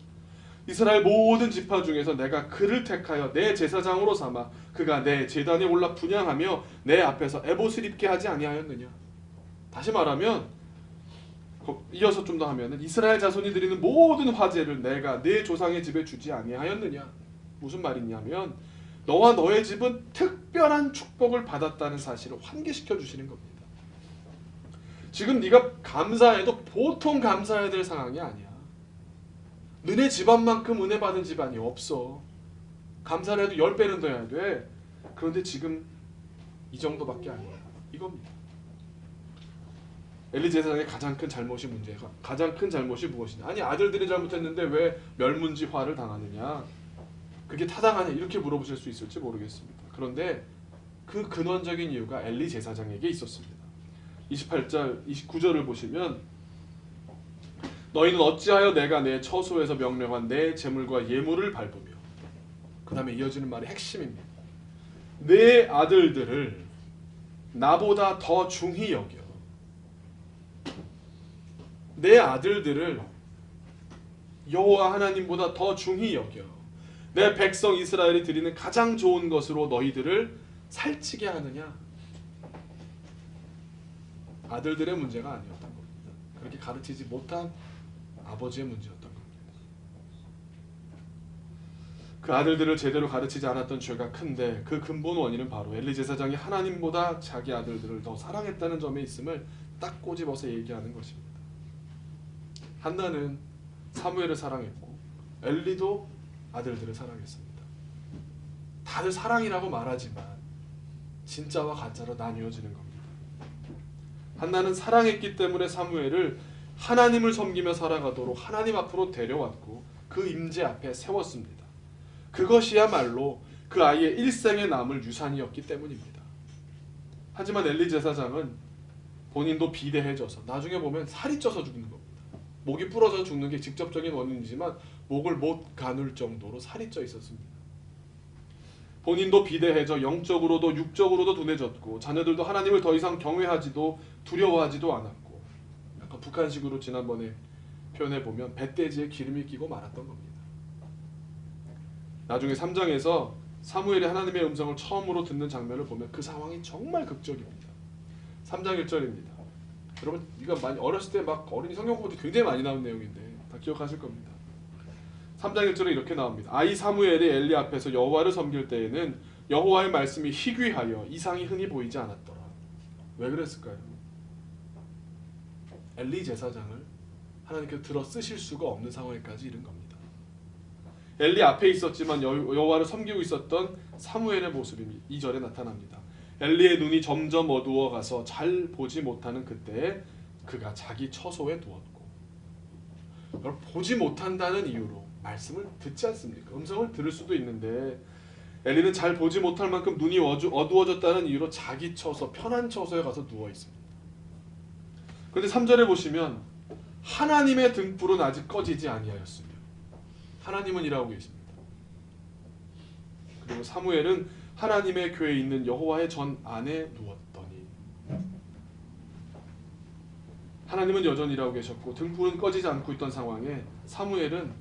이스라엘 모든 지파 중에서 내가 그를 택하여 내 제사장으로 삼아 그가 내 제단에 올라 분향하며 내 앞에서 에봇을 입게 하지 아니하였느냐? 다시 말하면 이어서 좀 더 하면은 이스라엘 자손이 드리는 모든 화제를 내가 내 조상의 집에 주지 아니하였느냐? 무슨 말이냐면 너와 너의 집은 특별한 축복을 받았다는 사실을 환기시켜 주시는 겁니다. 지금 네가 감사해도 보통 감사해야 될 상황이 아니야. 너네 집안만큼 은혜 받은 집안이 없어. 감사를 해도 10배는 더 해야 돼. 그런데 지금 이 정도밖에 아니야. 이겁니다. 엘리 제사장의 가장 큰 잘못이 무엇이냐? 아니 아들들이 잘못했는데 왜 멸문지화를 당하느냐? 그게 타당하냐? 이렇게 물어보실 수 있을지 모르겠습니다. 그런데 그 근원적인 이유가 엘리 제사장에게 있었습니다. 28절, 29절을 보시면 너희는 어찌하여 내가 내 처소에서 명령한 내 제물과 예물을 밟으며, 그 다음에 이어지는 말이 핵심입니다. 내 아들들을 나보다 더 중히 여겨. 내 아들들을 여호와 하나님보다 더 중히 여겨. 내 백성 이스라엘이 드리는 가장 좋은 것으로 너희들을 살찌게 하느냐? 아들들의 문제가 아니었던 겁니다. 그렇게 가르치지 못한 아버지의 문제였던 겁니다. 그 아들들을 제대로 가르치지 않았던 죄가 큰데 그 근본 원인은 바로 엘리 제사장이 하나님보다 자기 아들들을 더 사랑했다는 점에 있음을 딱 꼬집어서 얘기하는 것입니다. 한나는 사무엘을 사랑했고 엘리도 아들들을 사랑했습니다. 다들 사랑이라고 말하지만 진짜와 가짜로 나뉘어지는 겁니다. 한나는 사랑했기 때문에 사무엘을 하나님을 섬기며 살아가도록 하나님 앞으로 데려왔고 그 임재 앞에 세웠습니다. 그것이야말로 그 아이의 일생에 남을 유산이었기 때문입니다. 하지만 엘리 제사장은 본인도 비대해져서 나중에 보면 살이 쪄서 죽는 겁니다. 목이 부러져 죽는 게 직접적인 원인이지만 목을 못 가눌 정도로 살이 쪄 있었습니다. 본인도 비대해져 영적으로도 육적으로도 둔해졌고 자녀들도 하나님을 더 이상 경외하지도 두려워하지도 않았고, 약간 북한식으로 지난번에 표현해보면 배돼지에 기름이 끼고 말았던 겁니다. 나중에 3장에서 사무엘이 하나님의 음성을 처음으로 듣는 장면을 보면 그 상황이 정말 극적입니다. 3장 1절입니다. 여러분 이거 많이 어렸을 때 막 어린이 성경 공부 때 굉장히 많이 나온 내용인데 다 기억하실 겁니다. 3장 1절에 이렇게 나옵니다. 아이 사무엘이 엘리 앞에서 여호와를 섬길 때에는 여호와의 말씀이 희귀하여 이상이 흔히 보이지 않았더라. 왜 그랬을까요? 엘리 제사장을 하나님께서 들어 쓰실 수가 없는 상황에까지 이른 겁니다. 엘리 앞에 있었지만 여호와를 섬기고 있었던 사무엘의 모습이 2절에 나타납니다. 엘리의 눈이 점점 어두워가서 잘 보지 못하는 그때에 그가 자기 처소에 누웠고, 여러분 보지 못한다는 이유로 말씀을 듣지 않습니까? 음성을 들을 수도 있는데 엘리는 잘 보지 못할 만큼 눈이 어두워졌다는 이유로 자기 처소, 편한 처소에 가서 누워 있습니다. 그런데 3절에 보시면 하나님의 등불은 아직 꺼지지 아니하였으며, 하나님은 일하고 계십니다. 그리고 사무엘은 하나님의 교회에 있는 여호와의 전 안에 누웠더니, 하나님은 여전히 일하고 계셨고 등불은 꺼지지 않고 있던 상황에 사무엘은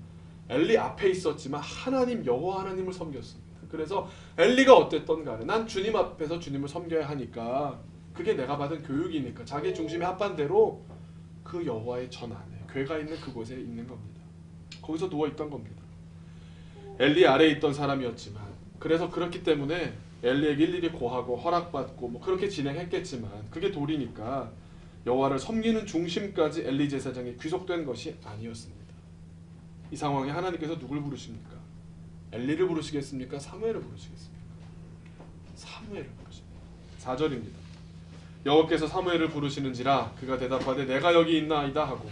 엘리 앞에 있었지만 하나님 여호와 하나님을 섬겼습니다. 그래서 엘리가 어땠던 간에 난 주님 앞에서 주님을 섬겨야 하니까, 그게 내가 받은 교육이니까 자기 중심에 합한 대로 그 여호와의 전 안에 교회가 있는 그곳에 있는 겁니다. 거기서 누워 있던 겁니다. 엘리 아래에 있던 사람이었지만, 그래서 그렇기 때문에 엘리에게 일일이 고하고 허락받고 뭐 그렇게 진행했겠지만 그게 도리니까 여호와를 섬기는 중심까지 엘리 제사장이 귀속된 것이 아니었습니다. 이 상황에 하나님께서 누굴 부르십니까? 엘리를 부르시겠습니까? 사무엘을 부르시겠습니까? 사무엘을 부르십니다. 4절입니다. 여호와께서 사무엘을 부르시는지라 그가 대답하되 내가 여기 있나이다 하고,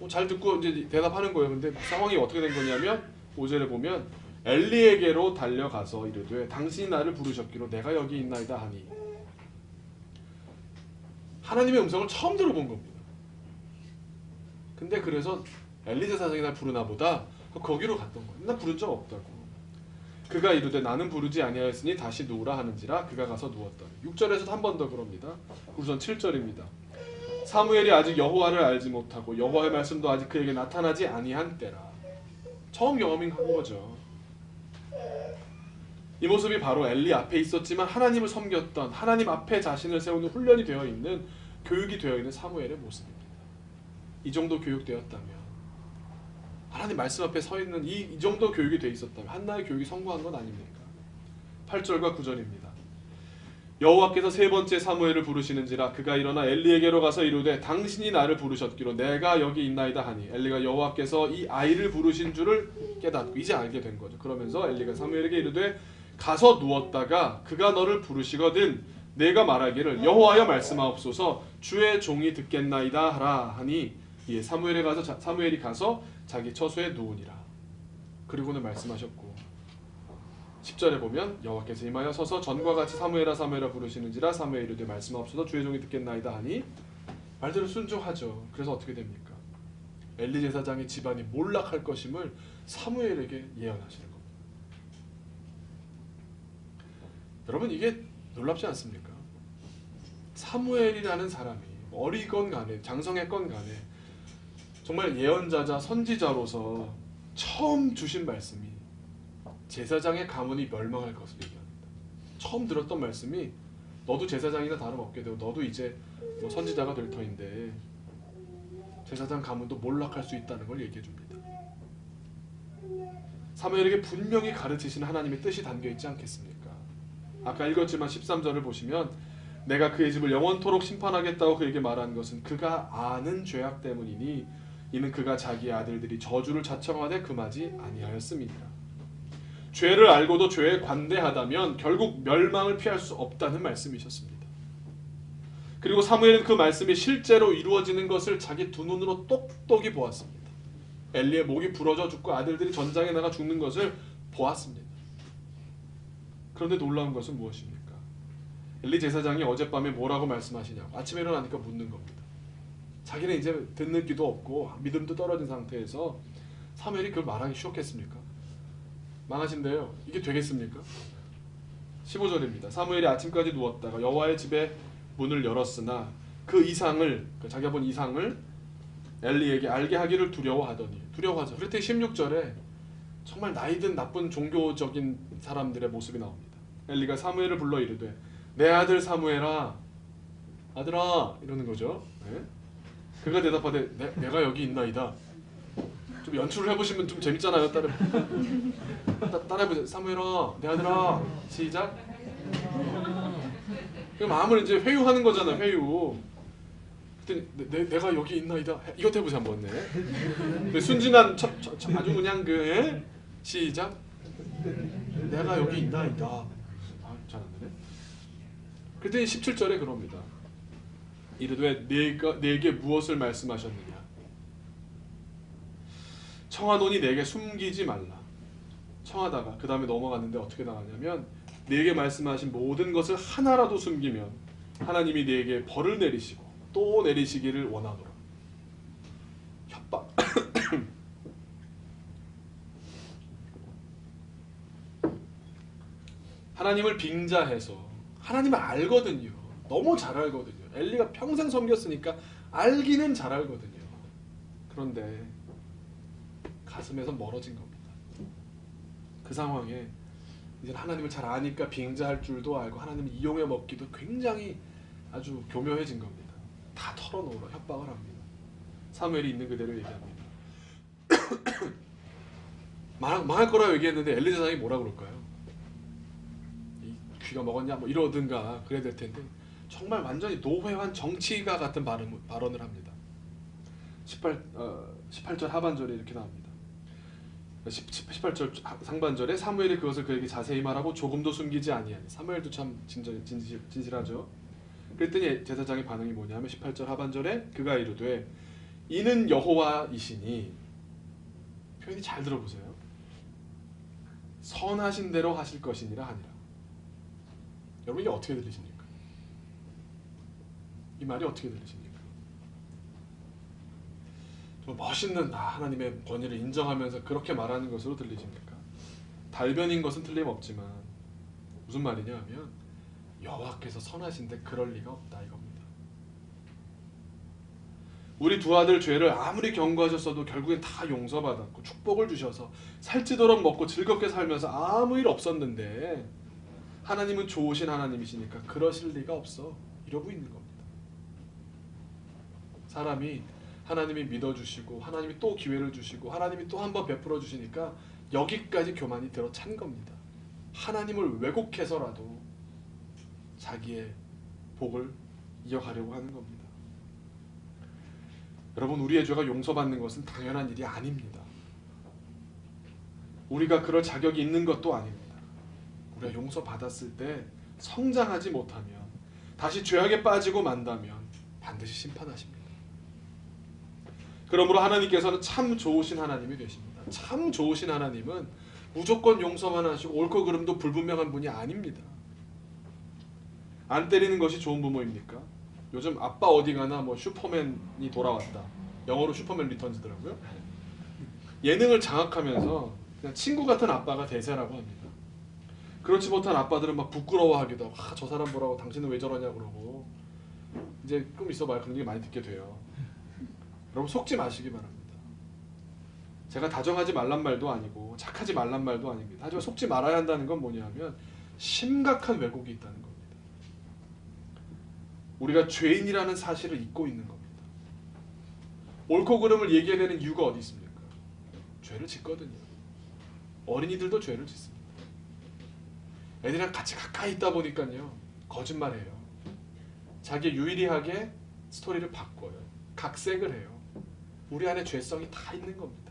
잘 듣고 이제 대답하는 거예요. 근데 상황이 어떻게 된 거냐면 5절에 보면 엘리에게로 달려가서 이르되 당신이 나를 부르셨기로 내가 여기 있나이다 하니, 하나님의 음성을 처음 들어본 겁니다. 근데 그래서 엘리 제사장이 날 부르나 보다 거기로 갔던 거예요. 난 부른 적 없다고. 그가 이르되 나는 부르지 아니하였으니 다시 누우라 하는지라 그가 가서 누웠더니. 6절에서도 한 번 더 그럽니다. 우선 7절입니다. 사무엘이 아직 여호와를 알지 못하고 여호와의 말씀도 아직 그에게 나타나지 아니한 때라. 처음 경험한 거죠. 이 모습이 바로 엘리 앞에 있었지만 하나님을 섬겼던, 하나님 앞에 자신을 세우는 훈련이 되어 있는, 교육이 되어 있는 사무엘의 모습입니다. 이 정도 교육되었다면, 하나님 말씀 앞에 서 있는 이 정도 교육이 되어 있었다면 한나의 교육이 성공한 건 아닙니까? 8절과 9절입니다. 여호와께서 세 번째 사무엘을 부르시는지라 그가 일어나 엘리에게로 가서 이르되 당신이 나를 부르셨기로 내가 여기 있나이다 하니, 엘리가 여호와께서 이 아이를 부르신 줄을 깨닫고 이제 알게 된 거죠. 그러면서 엘리가 사무엘에게 이르되 가서 누웠다가 그가 너를 부르시거든 내가 말하기를 여호와여 말씀하옵소서 주의 종이 듣겠나이다 하라 하니, 이에 사무엘이 가서 자기 처소에 누우니라. 그리고는 말씀하셨고 10절에 보면 여호와께서 임하여 서서 전과 같이 사무엘아 사무엘아 부르시는지라 사무엘이 이르되 말씀하옵소서 주의 종이 듣겠나이다 하니, 말대로 순종하죠. 그래서 어떻게 됩니까? 엘리 제사장의 집안이 몰락할 것임을 사무엘에게 예언하시는 겁니다. 여러분 이게 놀랍지 않습니까? 사무엘이라는 사람이 어리건 간에 장성했건 간에 정말 예언자자 선지자로서 처음 주신 말씀이 제사장의 가문이 멸망할 것을 얘기합니다. 처음 들었던 말씀이 너도 제사장이나 다름없게 되고 너도 이제 뭐 선지자가 될 터인데 제사장 가문도 몰락할 수 있다는 걸 얘기해 줍니다. 사무엘에게 분명히 가르치시는 하나님의 뜻이 담겨있지 않겠습니까? 아까 읽었지만 13절을 보시면 내가 그의 집을 영원토록 심판하겠다고 그에게 말한 것은 그가 아는 죄악 때문이니 이는 그가 자기 아들들이 저주를 자청하되 금하지 아니하였음이니라. 죄를 알고도 죄에 관대하다면 결국 멸망을 피할 수 없다는 말씀이셨습니다. 그리고 사무엘은 그 말씀이 실제로 이루어지는 것을 자기 두 눈으로 똑똑히 보았습니다. 엘리의 목이 부러져 죽고 아들들이 전장에 나가 죽는 것을 보았습니다. 그런데 놀라운 것은 무엇입니까? 엘리 제사장이 어젯밤에 뭐라고 말씀하시냐고 아침에 일어나니까 묻는 겁니다. 자기는 이제 듣는 귀도 없고 믿음도 떨어진 상태에서 사무엘이 그걸 말하기 쉬웠겠습니까? 망하신대요. 이게 되겠습니까? 15절입니다. 사무엘이 아침까지 누웠다가 여호와의 집에 문을 열었으나 그 이상을, 자기가 본 이상을 엘리에게 알게 하기를 두려워하더니, 두려워하죠. 그랬더니 16절에 정말 나이든 나쁜 종교적인 사람들의 모습이 나옵니다. 엘리가 사무엘을 불러 이르되 내 아들 사무엘아, 아들아, 이러는 거죠. 네? 그가 대답하되 내가 여기 있나이다. 좀 연출을 해보시면 좀 재밌잖아요. 따라해보세요. 사무엘아, 내 아들아. 시작. 그 마음을 이제 회유하는 거잖아. 회유. 그랬더니 내가 여기 있나이다. 이것 해보세요 한번. 네. 순진한 아주 그냥 그 시작. 내가 여기 있나이다. 아, 잘 안 되네. 그랬더니 17절에 그럽니다. 이르되 내게 무엇을 말씀하셨느냐. 청하노니 내게 숨기지 말라. 청하다가 그 다음에 넘어갔는데 어떻게 나가냐면 내게 말씀하신 모든 것을 하나라도 숨기면 하나님이 내게 벌을 내리시고 또 내리시기를 원하노라. 협박. 하나님을 빙자해서, 하나님을 알거든요. 너무 잘 알거든요. 엘리가 평생 섬겼으니까 알기는 잘 알거든요. 그런데 가슴에서 멀어진 겁니다. 그 상황에 이제 하나님을 잘 아니까 빙자할 줄도 알고 하나님을 이용해 먹기도 굉장히 아주 교묘해진 겁니다. 다 털어놓으라 협박을 합니다. 사무엘이 있는 그대로 얘기합니다. 망할 거라고 얘기했는데 엘리 제사장이 뭐라 그럴까요? 이 귀가 먹었냐 뭐 이러든가 그래야 될 텐데 정말 완전히 노회한 정치가 같은 발언을 합니다. 18절 하반절에 이렇게 나옵니다. 18절 상반절에 사무엘이 그것을 그에게 자세히 말하고 조금도 숨기지 아니하니. 사무엘도 참 진실하죠. 그랬더니 제사장의 반응이 뭐냐면 18절 하반절에 그가 이르되 이는 여호와이시니, 표현이 잘 들어보세요. 선하신 대로 하실 것이니라 하니라. 여러분 이게 어떻게 들리십니까? 이 말이 어떻게 들리십니까? 좀 멋있는 하나님의 권위를 인정하면서 그렇게 말하는 것으로 들리십니까? 달변인 것은 틀림없지만 무슨 말이냐 하면 여호와께서 선하신데 그럴 리가 없다 이겁니다. 우리 두 아들 죄를 아무리 경고하셨어도 결국엔 다 용서받았고 축복을 주셔서 살찌도록 먹고 즐겁게 살면서 아무 일 없었는데 하나님은 좋으신 하나님이시니까 그러실 리가 없어 이러고 있는 겁니다. 사람이 하나님이 믿어주시고 하나님이 또 기회를 주시고 하나님이 또 한 번 베풀어 주시니까 여기까지 교만이 들어찬 겁니다. 하나님을 왜곡해서라도 자기의 복을 이어가려고 하는 겁니다. 여러분 우리의 죄가 용서받는 것은 당연한 일이 아닙니다. 우리가 그럴 자격이 있는 것도 아닙니다. 우리가 용서받았을 때 성장하지 못하면 다시 죄악에 빠지고 만다면 반드시 심판하십니다. 그러므로 하나님께서는 참 좋으신 하나님이 되십니다. 참 좋으신 하나님은 무조건 용서만 하시고 옳고 그름도 불분명한 분이 아닙니다. 안 때리는 것이 좋은 부모입니까? 요즘 아빠 어디 가나 뭐 슈퍼맨이 돌아왔다. 영어로 슈퍼맨 리턴즈더라고요. 예능을 장악하면서 그냥 친구 같은 아빠가 대세라고 합니다. 그렇지 못한 아빠들은 막 부끄러워하기도 하고 저 사람 보라고 당신은 왜 저러냐 그러고 이제 좀 있어봐야 그런 얘기 많이 듣게 돼요. 여러분 속지 마시기 바랍니다. 제가 다정하지 말란 말도 아니고 착하지 말란 말도 아닙니다. 하지만 속지 말아야 한다는 건 뭐냐면 심각한 왜곡이 있다는 겁니다. 우리가 죄인이라는 사실을 잊고 있는 겁니다. 옳고 그름을 얘기해야 되는 이유가 어디 있습니까? 죄를 짓거든요. 어린이들도 죄를 짓습니다. 애들이랑 같이 가까이 있다 보니까요 거짓말해요. 자기 유일하게 스토리를 바꿔요. 각색을 해요. 우리 안에 죄성이 다 있는 겁니다.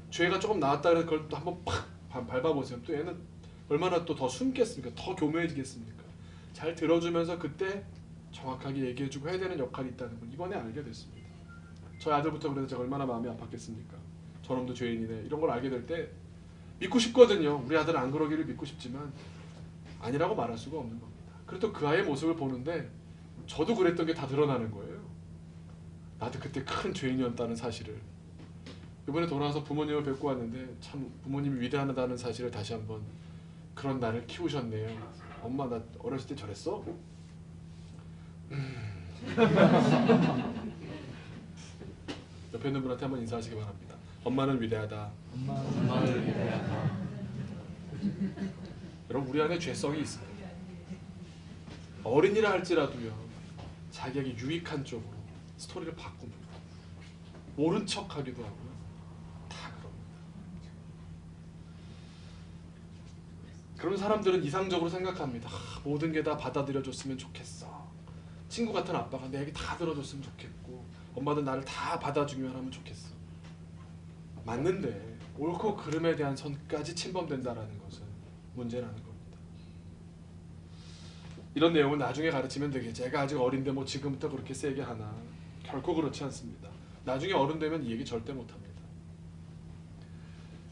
죄가 조금 나왔다 그래서 그걸 또 한번 팍 밟아보세요. 또 얘는 얼마나 또 더 숨겠습니까? 더 교묘해지겠습니까? 잘 들어주면서 그때 정확하게 얘기해주고 해야 되는 역할이 있다는 걸 이번에 알게 됐습니다. 저희 아들부터 그래서 제가 얼마나 마음이 아팠겠습니까? 저놈도 죄인이네. 이런 걸 알게 될 때 믿고 싶거든요. 우리 아들은 안 그러기를 믿고 싶지만 아니라고 말할 수가 없는 겁니다. 그래도 그 아이의 모습을 보는데 저도 그랬던 게 다 드러나는 거예요. 나도 그때 큰 죄인이었다는 사실을. 이번에 돌아와서 부모님을 뵙고 왔는데 참 부모님이 위대하다는 사실을 다시 한번 그런 나를 키우셨네요. 엄마 나 어렸을 때 저랬어? 옆에 있는 분한테 한번 인사하시기 바랍니다. 엄마는 위대하다. 엄마는 위대하다. 여러분 우리 안에 죄성이 있어요. 어린이라 할지라도요. 자기에게 유익한 쪽으로 스토리를 바꿉니다. 모른 척하기도 하고요. 다 그럽니다. 그런 사람들은 이상적으로 생각합니다. 모든 게 다 받아들여줬으면 좋겠어. 친구 같은 아빠가 내 얘기 다 들어줬으면 좋겠고 엄마도 나를 다 받아주기만 하면 좋겠어. 맞는데 옳고 그름에 대한 선까지 침범된다라는 것은 문제라는 겁니다. 이런 내용을 나중에 가르치면 되겠지. 제가 아직 어린데 뭐 지금부터 그렇게 세게 하나. 결코 그렇지 않습니다. 나중에 어른 되면 이 얘기 절대 못합니다.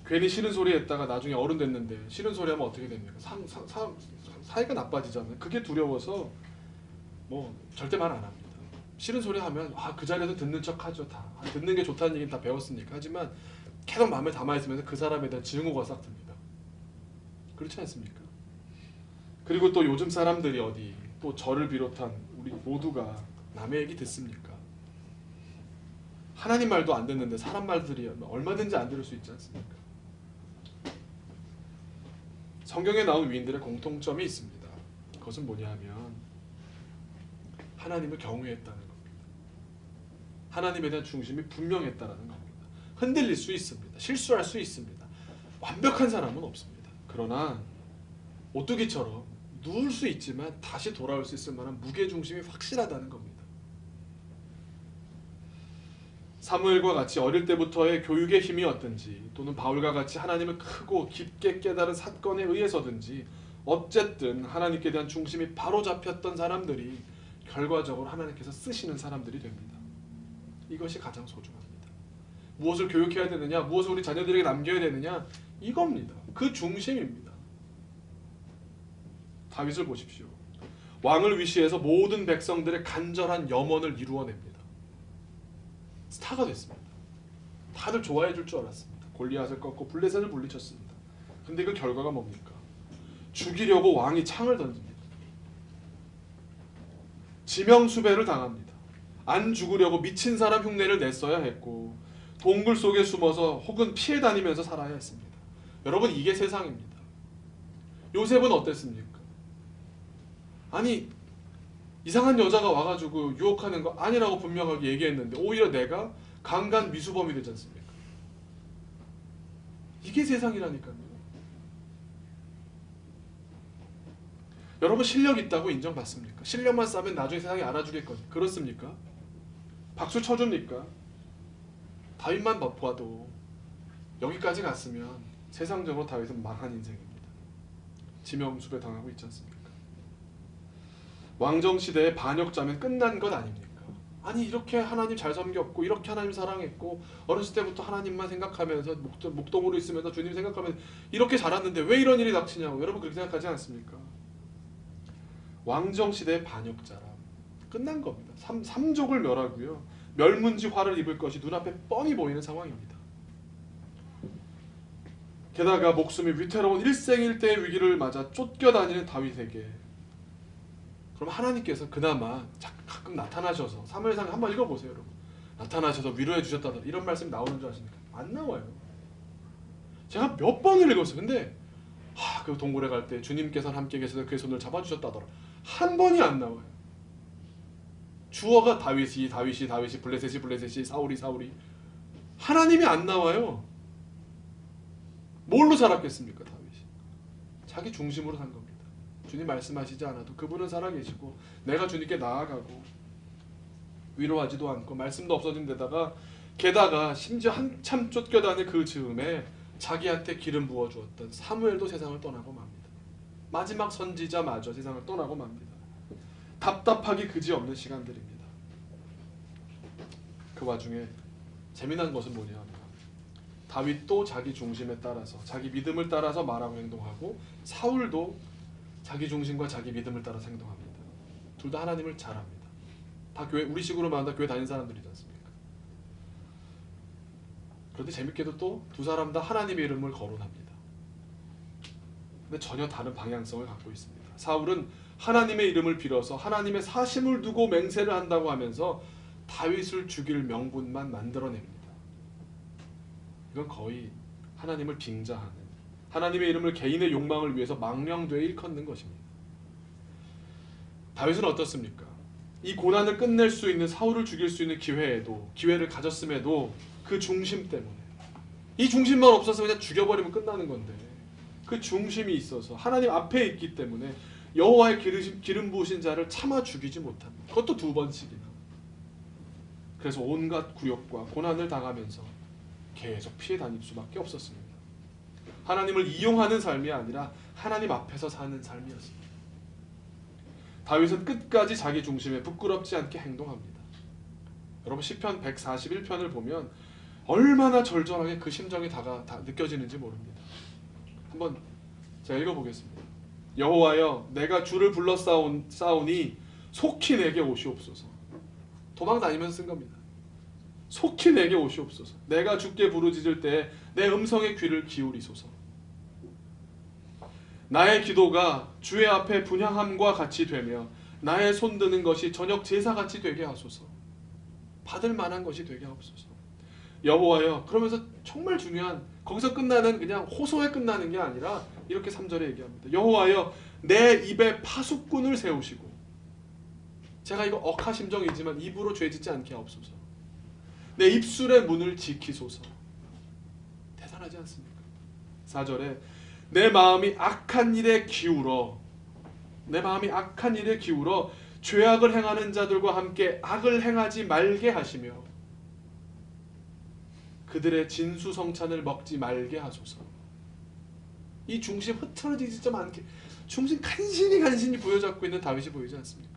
괜히 싫은 소리 했다가 나중에 어른 됐는데 싫은 소리 하면 어떻게 됩니까? 사이가 나빠지잖아요. 그게 두려워서 뭐 절대 말 안 합니다. 싫은 소리 하면 그 자리에서 듣는 척 하죠. 다 듣는 게 좋다는 얘기는 다 배웠으니까. 하지만 계속 마음에 담아있으면서 그 사람에 대한 증오가 싹 듭니다. 그렇지 않습니까? 그리고 또 요즘 사람들이 어디 또 저를 비롯한 우리 모두가 남의 얘기 듣습니까? 하나님 말도 안 듣는데 사람 말들이 얼마든지 안 들을 수 있지 않습니까? 성경에 나온 위인들의 공통점이 있습니다. 그것은 뭐냐면 하나님을 경외했다는 겁니다. 하나님에 대한 중심이 분명했다는 겁니다. 흔들릴 수 있습니다. 실수할 수 있습니다. 완벽한 사람은 없습니다. 그러나 오뚜기처럼 누울 수 있지만 다시 돌아올 수 있을 만한 무게중심이 확실하다는 겁니다. 사무엘과 같이 어릴 때부터의 교육의 힘이 어떤지 또는 바울과 같이 하나님을 크고 깊게 깨달은 사건에 의해서든지 어쨌든 하나님께 대한 중심이 바로 잡혔던 사람들이 결과적으로 하나님께서 쓰시는 사람들이 됩니다. 이것이 가장 소중합니다. 무엇을 교육해야 되느냐, 무엇을 우리 자녀들에게 남겨야 되느냐, 이겁니다. 그 중심입니다. 다윗을 보십시오. 왕을 위시해서 모든 백성들의 간절한 염원을 이루어냅니다. 스타가 됐습니다. 다들 좋아해 줄 줄 알았습니다. 골리앗을 꺾고 블레셋을 물리쳤습니다. 근데 그 결과가 뭡니까? 죽이려고 왕이 창을 던집니다. 지명수배를 당합니다. 안 죽으려고 미친 사람 흉내를 냈어야 했고 동굴 속에 숨어서 혹은 피해 다니면서 살아야 했습니다. 여러분 이게 세상입니다. 요셉은 어땠습니까? 아니 이상한 여자가 와가지고 유혹하는 거 아니라고 분명하게 얘기했는데 오히려 내가 강간 미수범이 되지 않습니까? 이게 세상이라니까요. 여러분 실력 있다고 인정받습니까? 실력만 쌓으면 나중에 세상이 알아주겠거든요. 그렇습니까? 박수 쳐줍니까? 다윗만 봐도 여기까지 갔으면 세상적으로 다윗은 망한 인생입니다. 지명수배 당하고 있지 않습니까? 왕정시대의 반역자면 끝난 것 아닙니까? 아니 이렇게 하나님 잘 섬겼고 이렇게 하나님 사랑했고 어렸을 때부터 하나님만 생각하면서 목동으로 있으면서 주님 생각하면서 이렇게 자랐는데 왜 이런 일이 닥치냐고 여러분 그렇게 생각하지 않습니까? 왕정시대의 반역자라 끝난 겁니다. 삼족을 멸하고요. 멸문지 화를 입을 것이 눈앞에 뻔히 보이는 상황입니다. 게다가 목숨이 위태로운 일생일대의 위기를 맞아 쫓겨다니는 다윗에게 그럼 하나님께서 그나마 가끔 나타나셔서 사무엘상 한번 읽어보세요 여러분. 나타나셔서 위로해 주셨다더라 이런 말씀이 나오는 줄 아십니까? 안 나와요. 제가 몇 번을 읽었어요. 근데 그 동굴에 갈 때 주님께서는 함께 계셔서 그의 손을 잡아주셨다더라 한 번이 안 나와요. 주어가 다윗이 블레셋이 사울이 하나님이 안 나와요. 뭘로 살았겠습니까? 다윗이 자기 중심으로 산 겁니다. 주님 말씀하시지 않아도 그분은 살아계시고 내가 주님께 나아가고 위로하지도 않고 말씀도 없어진 데다가 게다가 심지어 한참 쫓겨다닐 그 즈음에 자기한테 기름 부어주었던 사무엘도 세상을 떠나고 맙니다. 마지막 선지자마저 세상을 떠나고 맙니다. 답답하기 그지없는 시간들입니다. 그 와중에 재미난 것은 뭐냐 하면 다윗도 자기 중심에 따라서 자기 믿음을 따라서 말하고 행동하고 사울도 자기 중심과 자기 믿음을 따라서 행동합니다. 둘 다 하나님을 잘 압니다. 다 교회 우리식으로 말한다 교회 다니는 사람들이지 않습니까? 그런데 재밌게도 또 두 사람 다 하나님의 이름을 거론합니다. 근데 전혀 다른 방향성을 갖고 있습니다. 사울은 하나님의 이름을 빌어서 하나님의 사심을 두고 맹세를 한다고 하면서 다윗을 죽일 명분만 만들어냅니다. 이건 거의 하나님을 빙자하는, 하나님의 이름을 개인의 욕망을 위해서 망령되어 일컫는 것입니다. 다윗은 어떻습니까? 이 고난을 끝낼 수 있는, 사울을 죽일 수 있는 기회를 가졌음에도 그 중심 때문에, 이 중심만 없어서 그냥 죽여버리면 끝나는 건데 그 중심이 있어서 하나님 앞에 있기 때문에 여호와의 기름 부으신 자를 차마 죽이지 못합니다. 그것도 2번씩이나. 그래서 온갖 굴욕과 고난을 당하면서 계속 피해 다닐 수밖에 없었습니다. 하나님을 이용하는 삶이 아니라 하나님 앞에서 사는 삶이었습니다. 다윗은 끝까지 자기 중심에 부끄럽지 않게 행동합니다. 여러분 시편 141편을 보면 얼마나 절절하게 그 심정이 다 느껴지는지 모릅니다. 한번 제가 읽어보겠습니다. 여호와여, 내가 주를 불러 싸우니 속히 내게 오시옵소서. 도망 다니면서 쓴 겁니다. 속히 내게 오시옵소서. 내가 주께 부르짖을 때 내 음성에 귀를 기울이소서. 나의 기도가 주의 앞에 분향함과 같이 되며 나의 손드는 것이 저녁 제사같이 되게 하소서. 받을 만한 것이 되게 하옵소서. 여호와여, 그러면서 정말 중요한, 거기서 끝나는 그냥 호소에 끝나는 게 아니라 이렇게 3절에 얘기합니다. 여호와여, 내 입에 파수꾼을 세우시고, 제가 이거 억하심정이지만 입으로 죄짓지 않게 하옵소서. 내 입술의 문을 지키소서. 대단하지 않습니까? 4절에 내 마음이 악한 일에 기울어, 내 마음이 악한 일에 기울어 죄악을 행하는 자들과 함께 악을 행하지 말게 하시며 그들의 진수성찬을 먹지 말게 하소서. 이 중심 흐트러지지 좀 않게, 중심 간신히 부여잡고 있는 다윗이 보이지 않습니까?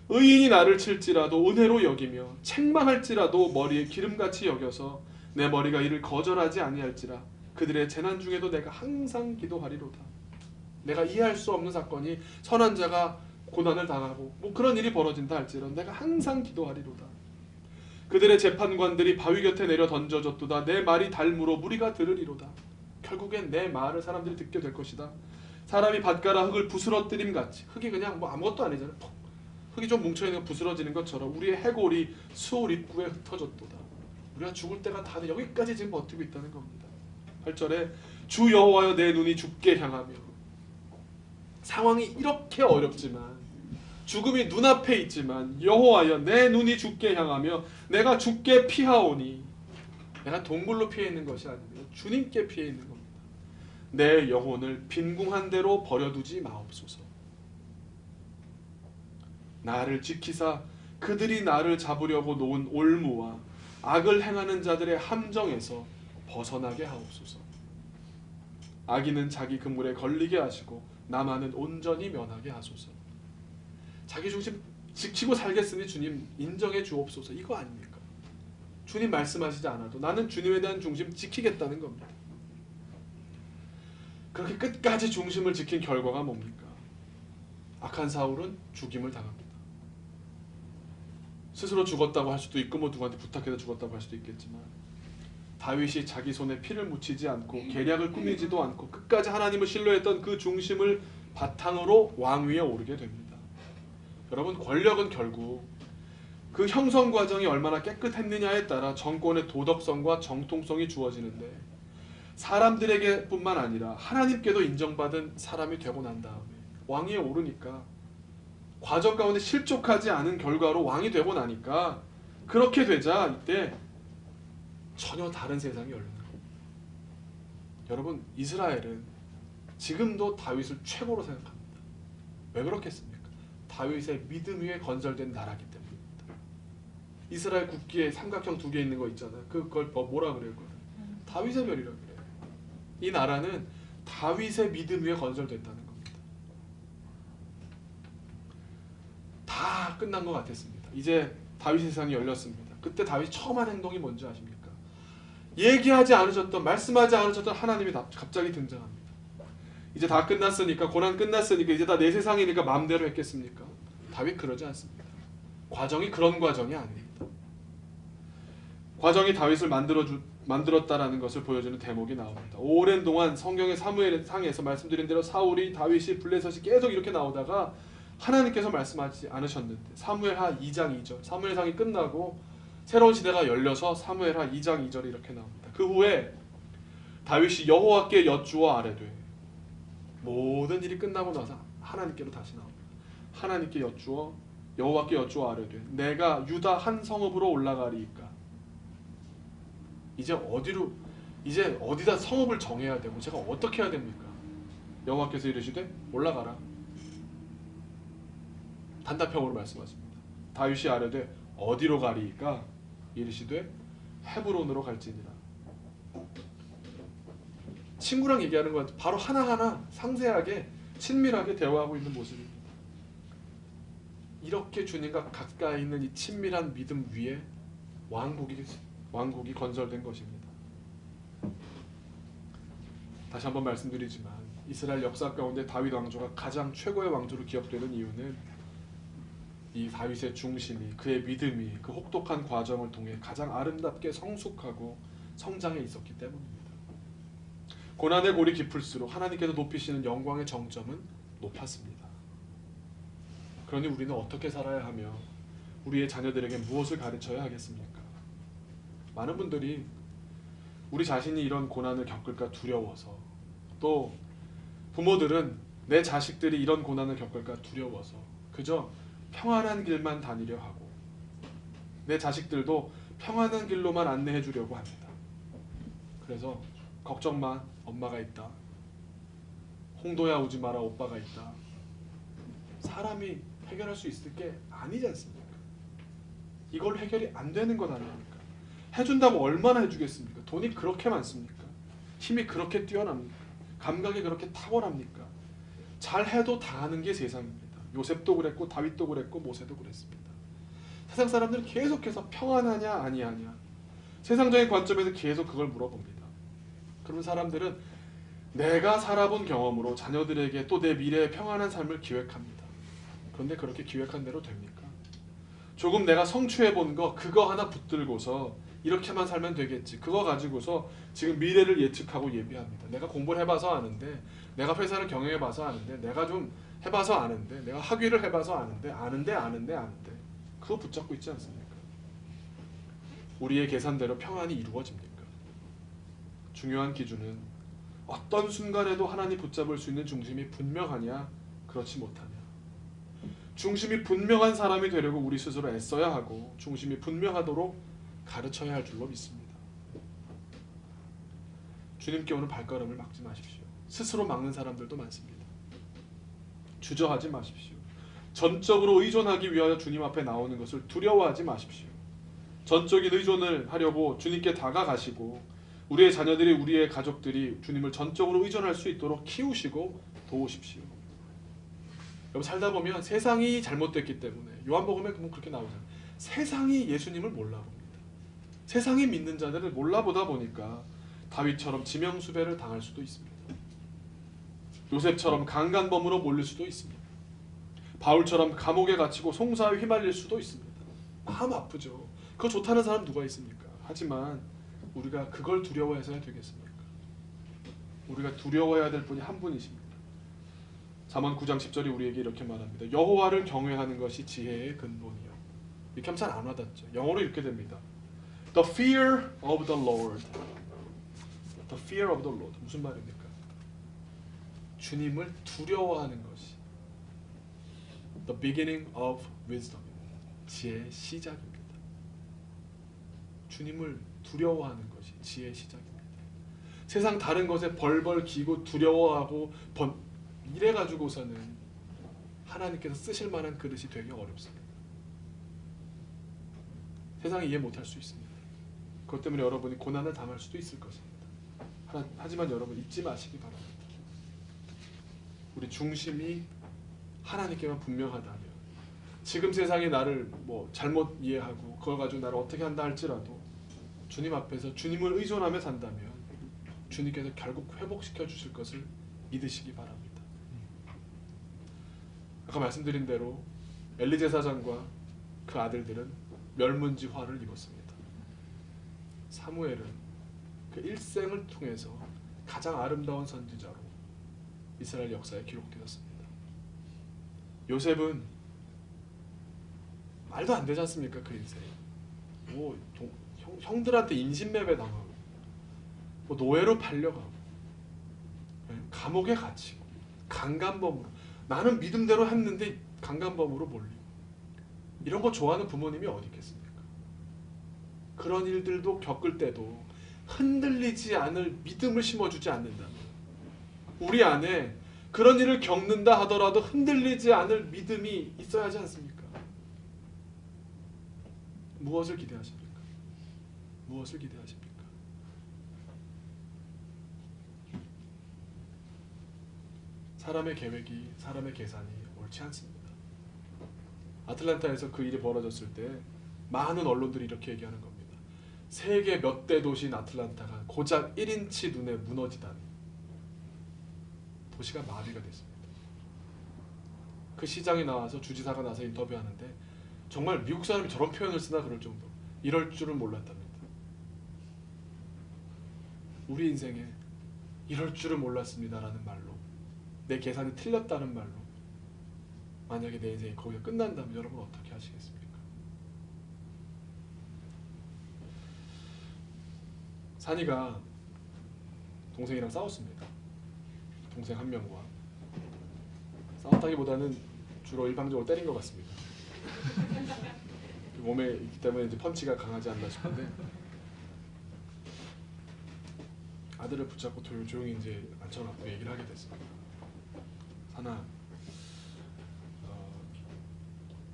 의인이 나를 칠지라도 은혜로 여기며 책망할지라도 머리에 기름같이 여겨서 내 머리가 이를 거절하지 아니할지라 그들의 재난 중에도 내가 항상 기도하리로다. 내가 이해할 수 없는 사건이, 선한 자가 고난을 당하고 뭐 그런 일이 벌어진다 할지라도 내가 항상 기도하리로다. 그들의 재판관들이 바위 곁에 내려 던져졌도다. 내 말이 달무로 무리가 들으리로다. 결국엔 내 말을 사람들이 듣게 될 것이다. 사람이 밭가라 흙을 부스러뜨림 같이, 흙이 그냥 뭐 아무것도 아니잖아요. 흙이 좀 뭉쳐있는 거 부스러지는 것처럼 우리의 해골이 수올 입구에 흩어졌도다. 우리가 죽을 때가 다 여기까지 지금 버티고 있다는 겁니다. 8절에 주 여호와여, 내 눈이 주께 향하며, 상황이 이렇게 어렵지만, 죽음이 눈앞에 있지만 여호와여, 내 눈이 주께 향하며 내가 주께 피하오니, 내가 동굴로 피해 있는 것이 아닙니다. 주님께 피해 있는 겁니다. 내 영혼을 빈궁한 대로 버려두지 마옵소서. 나를 지키사 그들이 나를 잡으려고 놓은 올무와 악을 행하는 자들의 함정에서 벗어나게 하옵소서. 악인은 자기 그물에 걸리게 하시고 나만은 온전히 면하게 하소서. 자기 중심 지키고 살겠으니 주님 인정해 주옵소서. 이거 아닙니까? 주님 말씀하시지 않아도 나는 주님에 대한 중심 지키겠다는 겁니다. 그렇게 끝까지 중심을 지킨 결과가 뭡니까? 악한 사울은 죽임을 당합니다. 스스로 죽었다고 할 수도 있고 뭐 누구한테 부탁해서 죽었다고 할 수도 있겠지만, 다윗이 자기 손에 피를 묻히지 않고 계략을 꾸미지도 않고 끝까지 하나님을 신뢰했던 그 중심을 바탕으로 왕위에 오르게 됩니다. 여러분, 권력은 결국 그 형성 과정이 얼마나 깨끗했느냐에 따라 정권의 도덕성과 정통성이 주어지는데, 사람들에게 뿐만 아니라 하나님께도 인정받은 사람이 되고 난 다음에 왕위에 오르니까, 과정 가운데 실족하지 않은 결과로 왕이 되고 나니까, 그렇게 되자 이때 전혀 다른 세상이 열리는 겁니다. 여러분, 이스라엘은 지금도 다윗을 최고로 생각합니다. 왜 그렇겠습니까? 다윗의 믿음 위에 건설된 나라기 때문입니다. 이스라엘 국기에 삼각형 2개 있는 거 있잖아요. 그걸 뭐라 그래요? 다윗의 별이라 그래요. 이 나라는 다윗의 믿음 위에 건설됐다는 겁니다. 다 끝난 것 같았습니다. 이제 다윗 세상이 열렸습니다. 그때 다윗이 처음 한 행동이 뭔지 아십니까? 얘기하지 않으셨던, 말씀하지 않으셨던 하나님이 갑자기 등장합니다. 이제 다 끝났으니까, 고난 끝났으니까, 이제 다 내 세상이니까 마음대로 했겠습니까? 다윗 그러지 않습니다. 과정이 그런 과정이 아닙니다. 과정이 다윗을 만들었다라는 것을 보여주는 대목이 나옵니다. 오랜 동안 성경의 사무엘상에서 말씀드린 대로 사울이, 다윗이, 블레셋이 계속 이렇게 나오다가 하나님께서 말씀하지 않으셨는데 사무엘하 2장 2절, 사무엘상이 끝나고 새로운 시대가 열려서 사무엘하 2장 2절이 이렇게 나옵니다. 그 후에 다윗이 여호와께 여쭈어 아뢰되, 모든 일이 끝나고 나서 하나님께로 다시 나옵니다. 하나님께 여쭈어, 여호와께 여쭈어 아뢰되 내가 유다 한 성읍으로 올라가리이까. 이제 어디다 성읍을 정해야 되고 제가 어떻게 해야 됩니까? 여호와께서 이르시되 올라가라. 단답형으로 말씀하십니다. 다윗이 아뢰되 어디로 가리이까? 이르시되 헤브론으로 갈지니라. 친구랑 얘기하는 것 같아요. 바로 하나하나 상세하게 친밀하게 대화하고 있는 모습입니다. 이렇게 주님과 가까이 있는 이 친밀한 믿음 위에 왕국이 건설된 것입니다. 다시 한번 말씀드리지만 이스라엘 역사 가운데 다윗 왕조가 가장 최고의 왕조로 기억되는 이유는 이 다윗의 중심이, 그의 믿음이 그 혹독한 과정을 통해 가장 아름답게 성숙하고 성장해 있었기 때문입니다. 고난의 골이 깊을수록 하나님께서 높이시는 영광의 정점은 높았습니다. 그러니 우리는 어떻게 살아야 하며 우리의 자녀들에게 무엇을 가르쳐야 하겠습니까? 많은 분들이 우리 자신이 이런 고난을 겪을까 두려워서, 또 부모들은 내 자식들이 이런 고난을 겪을까 두려워서 그저 평안한 길만 다니려 하고 내 자식들도 평안한 길로만 안내해 주려고 합니다. 그래서 걱정 마, 엄마가 있다. 홍도야 오지 마라, 오빠가 있다. 사람이 해결할 수 있을 게 아니지 않습니까? 이걸 해결이 안 되는 것 아닙니까? 해준다고 얼마나 해주겠습니까? 돈이 그렇게 많습니까? 힘이 그렇게 뛰어납니까? 감각이 그렇게 탁월합니까? 잘해도 당하는 게 세상입니다. 요셉도 그랬고 다윗도 그랬고 모세도 그랬습니다. 세상 사람들은 계속해서 평안하냐 아니하냐, 세상적인 관점에서 계속 그걸 물어봅니다. 그런 사람들은 내가 살아본 경험으로 자녀들에게 또 내 미래의 평안한 삶을 기획합니다. 그런데 그렇게 기획한 대로 됩니까? 조금 내가 성취해본 거, 그거 하나 붙들고서 이렇게만 살면 되겠지, 그거 가지고서 지금 미래를 예측하고 예비합니다. 내가 공부를 해봐서 아는데, 내가 회사를 경영해봐서 아는데, 내가 좀 해봐서 아는데, 내가 학위를 해봐서 아는데 그거 붙잡고 있지 않습니까? 우리의 계산대로 평안이 이루어집니까? 중요한 기준은 어떤 순간에도 하나님 붙잡을 수 있는 중심이 분명하냐, 그렇지 못하냐. 중심이 분명한 사람이 되려고 우리 스스로 애써야 하고 중심이 분명하도록 가르쳐야 할 줄로 믿습니다. 주님께 오는 발걸음을 막지 마십시오. 스스로 막는 사람들도 많습니다. 주저하지 마십시오. 전적으로 의존하기 위하여 주님 앞에 나오는 것을 두려워하지 마십시오. 전적인 의존을 하려고 주님께 다가가시고 우리의 자녀들이, 우리의 가족들이 주님을 전적으로 의존할 수 있도록 키우시고 도우십시오. 여러분, 살다 보면 세상이 잘못됐기 때문에 요한복음에 그렇게 나오잖아요. 세상이 예수님을 몰라봅니다. 세상이 믿는 자들을 몰라보다 보니까 다윗처럼 지명수배를 당할 수도 있습니다. 요셉처럼 강간범으로 몰릴 수도 있습니다. 바울처럼 감옥에 갇히고 송사에 휘말릴 수도 있습니다. 마음 아프죠. 그거 좋다는 사람 누가 있습니까? 하지만 우리가 그걸 두려워해서야 되겠습니까? 우리가 두려워해야 될 분이 한 분이십니다. 잠언 9장 10절이 우리에게 이렇게 말합니다. 여호와를 경외하는 것이 지혜의 근본이요. 이렇게 하면 잘 안 와닿죠. 영어로 이렇게 됩니다. The fear of the Lord. The fear of the Lord. 무슨 말입니까? 주님을 두려워하는 것이 The beginning of wisdom. 지혜의 시작입니다. 주님을 두려워하는 것이 지혜의 시작입니다. 세상 다른 것에 벌벌 기고 두려워하고 이래가지고서는 하나님께서 쓰실 만한 그릇이 되기 어렵습니다. 세상이 이해 못할 수 있습니다. 그것 때문에 여러분이 고난을 당할 수도 있을 것입니다. 하지만 여러분 잊지 마시기 바랍니다. 우리 중심이 하나님께만 분명하다면, 지금 세상이 나를 잘못 이해하고 그걸 가지고 나를 어떻게 한다 할지라도 주님 앞에서 주님을 의존하며 산다면 주님께서 결국 회복시켜 주실 것을 믿으시기 바랍니다. 아까 말씀드린 대로 엘리 제사장과 그 아들들은 멸문지화를 입었습니다. 사무엘은 그 일생을 통해서 가장 아름다운 선지자로 이스라엘 역사에 기록되었습니다. 요셉은 말도 안 되지 않습니까? 그 인생. 뭐 형들한테 인신매매 당하고, 뭐 노예로 팔려가고, 감옥에 갇히고, 강간범으로, 나는 믿음대로 했는데 강간범으로 몰리고, 이런 거 좋아하는 부모님이 어디 있겠습니까? 그런 일들도 겪을 때도 흔들리지 않을 믿음을 심어주지 않는다면, 우리 안에 그런 일을 겪는다 하더라도 흔들리지 않을 믿음이 있어야 하지 않습니까? 무엇을 기대하십니까? 무엇을 기대하십니까? 사람의 계획이, 사람의 계산이 옳지 않습니다. 아틀란타에서 그 일이 벌어졌을 때 많은 언론들이 이렇게 얘기하는 겁니다. 세계 몇 대 도시인 아틀란타가 고작 1인치 눈에 무너지다니. 도시가 마비가 됐습니다. 그 시장이 나와서, 주지사가 나와서 인터뷰하는데 정말 미국 사람이 저런 표현을 쓰나 그럴 정도. 이럴 줄은 몰랐답니다. 우리 인생에 이럴 줄은 몰랐습니다라는 말로, 내 계산이 틀렸다는 말로 만약에 내 인생이 거기서 끝난다면 여러분 어떻게 하시겠습니까? 산이가 동생이랑 싸웠습니다. 동생 한 명과 싸웠다기보다는 주로 일방적으로 때린 것 같습니다. 몸에 있기 때문에 이제 펀치가 강하지 않나 싶은데, 아들을 붙잡고 조용히 이제 앉혀놓고 얘기를 하게 됐습니다. 산아,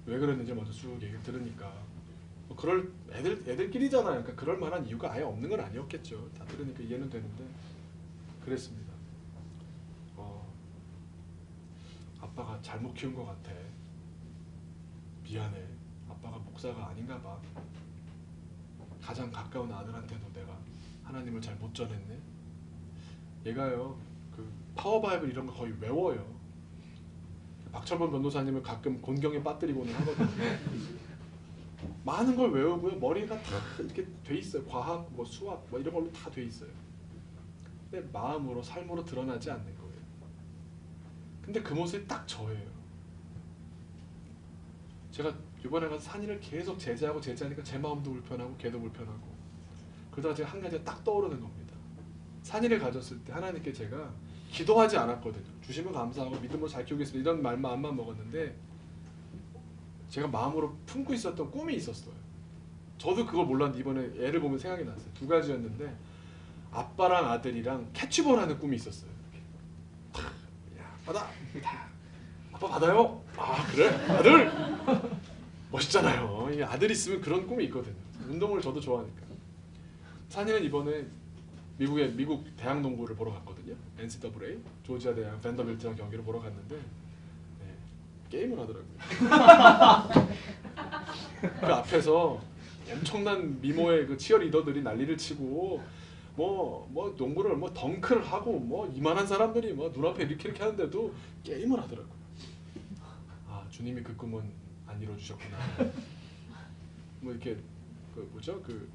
왜 그랬는지 먼저 쭉 얘기를 들으니까, 뭐 그럴 애들끼리잖아요. 그러니까 그럴 만한 이유가 아예 없는 건 아니었겠죠. 다 들으니까 이해는 되는데, 그랬습니다. 아빠가 잘못 키운 것 같아. 미안해. 아빠가 목사가 아닌가 봐. 가장 가까운 아들한테도 내가 하나님을 잘 못 전했네. 얘가요, 그 파워 바이블 이런 거 거의 외워요. 박철범 변호사님을 가끔 곤경에 빠뜨리고는 하거든요. 많은 걸 외우고요. 머리가 다 이렇게 돼 있어요. 과학, 뭐 수학, 뭐 이런 걸로 다 돼 있어요. 근데 마음으로, 삶으로 드러나지 않는 거예요. 근데 그 모습이 딱 저예요. 제가 이번에 가서 산이를 계속 제지하니까 제 마음도 불편하고 걔도 불편하고, 그러다가 제가 한 가지가 딱 떠오르는 겁니다. 산이를 가졌을 때 하나님께 제가 기도하지 않았거든요. 주시면 감사하고 믿음으로 잘 키우겠습니다 이런 마음만 먹었는데, 제가 마음으로 품고 있었던 꿈이 있었어요. 저도 그걸 몰랐는데 이번에 애를 보면 생각이 났어요. 두 가지였는데, 아빠랑 아들이랑 캐치볼 하는 꿈이 있었어요. 야, 받아! 아빠 받아요? 아 그래? 아들! 멋있잖아요. 이 아들 있으면 그런 꿈이 있거든요. 운동을 저도 좋아하니까. 산이는 이번에 미국 대학 농구를 보러 갔거든요. NCAA 조지아 대학 밴더빌트랑 경기를 보러 갔는데, 네, 게임을 하더라고요. 그 앞에서 엄청난 미모의 그 치어리더들이 난리를 치고, 뭐 농구를 뭐 덩크를 하고, 뭐 이만한 사람들이 뭐 눈앞에 이렇게 하는데도 게임을 하더라고요. 아, 주님이 그 꿈은 안 이루어주셨구나. 뭐 이렇게 그 뭐죠, 그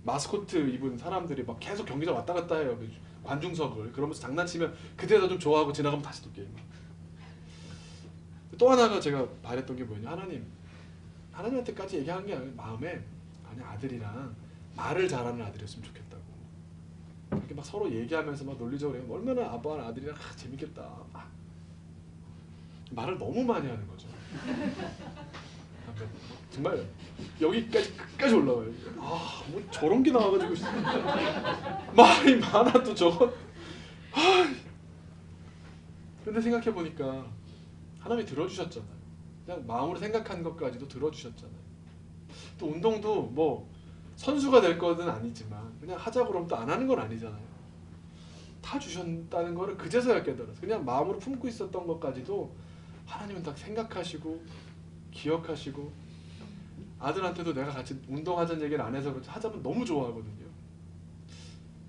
마스코트 입은 사람들이 막 계속 경기장 왔다 갔다 해요. 그 관중석을. 그러면서 장난치면 그때도 좀 좋아하고 지나가면 다시 또 게임. 또 하나가 제가 바랬던 게 뭐냐, 하나님한테까지 얘기한 게 아니라 마음에, 아니 아들이랑 말을 잘하는 아들이었으면 좋겠다고. 이렇게 막 서로 얘기하면서 막 논리적으로 해요. 얼마나 아빠랑 아들이랑 재밌겠다. 말을 너무 많이 하는 거죠. 정말 여기까지 끝까지 올라와요. 아, 뭐 저런 게 나와가지고 말이 많아도 저건. 근데 생각해 보니까 하나님이 들어주셨잖아요. 그냥 마음으로 생각한 것까지도 들어주셨잖아요. 또 운동도 뭐 선수가 될 거는 아니지만 그냥 하자 그러면 또 안 하는 건 아니잖아요. 다 주셨다는 거를 그제서야 깨달았어요. 그냥 마음으로 품고 있었던 것까지도 하나님은 다 생각하시고 기억하시고, 아들한테도 내가 같이 운동하자는 얘기를 안 해서 그렇지 하자면 너무 좋아하거든요.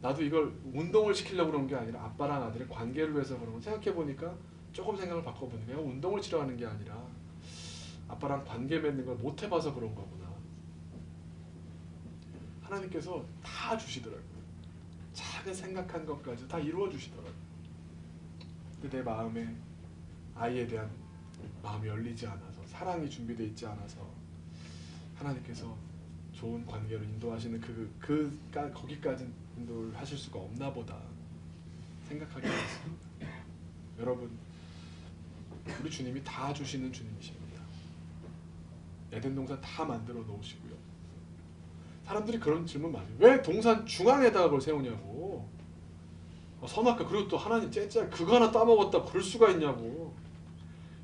나도 이걸 운동을 시키려고 그런 게 아니라 아빠랑 아들의 관계를 위해서 그런 거. 생각해보니까 조금 생각을 바꿔보니까 내가 운동을 치러하는 게 아니라 아빠랑 관계 맺는 걸 못 해봐서 그런 거구나. 하나님께서 다 주시더라고요. 자기 생각한 것까지 다 이루어 주시더라고요. 근데 내 마음에 아이에 대한 마음이 열리지 않아서, 사랑이 준비되어 있지 않아서 하나님께서 좋은 관계로 인도하시는 거기까지 인도를 하실 수가 없나 보다 생각하게 됐습니다. 여러분, 우리 주님이 다 주시는 주님이십니다. 에덴 동산 다 만들어 놓으시고요. 사람들이 그런 질문 많이 해요. 왜 동산 중앙에다가 그걸 세우냐고. 선악과, 그리고 또 하나님 째짜 그거 하나 따먹었다 그럴 수가 있냐고.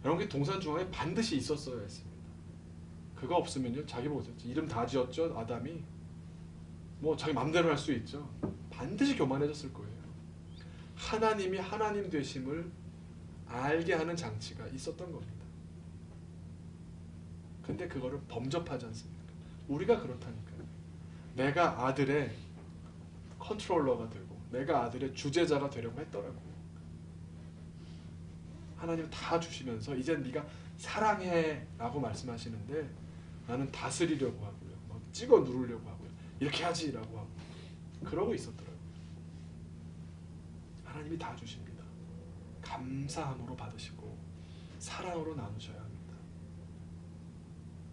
여러분, 그 동산 중앙에 반드시 있었어야 했습니다. 그거 없으면요, 자기 보세요. 이름 다 지었죠, 아담이. 뭐 자기 맘대로 할 수 있죠. 반드시 교만해졌을 거예요. 하나님이 하나님 되심을 알게 하는 장치가 있었던 겁니다. 근데 그거를 범접하지 않습니까? 우리가 그렇다니까요. 내가 아들의 컨트롤러가 되고 내가 아들의 주제자가 되려고 했더라고요. 하나님 다 주시면서 이제 네가 사랑해 라고 말씀하시는데 나는 다스리려고 하고요, 막 찍어 누르려고 하고요, 이렇게 하지 라고 하고 그러고 있었더라고요. 하나님이 다 주십니다. 감사함으로 받으시고 사랑으로 나누셔야 합니다.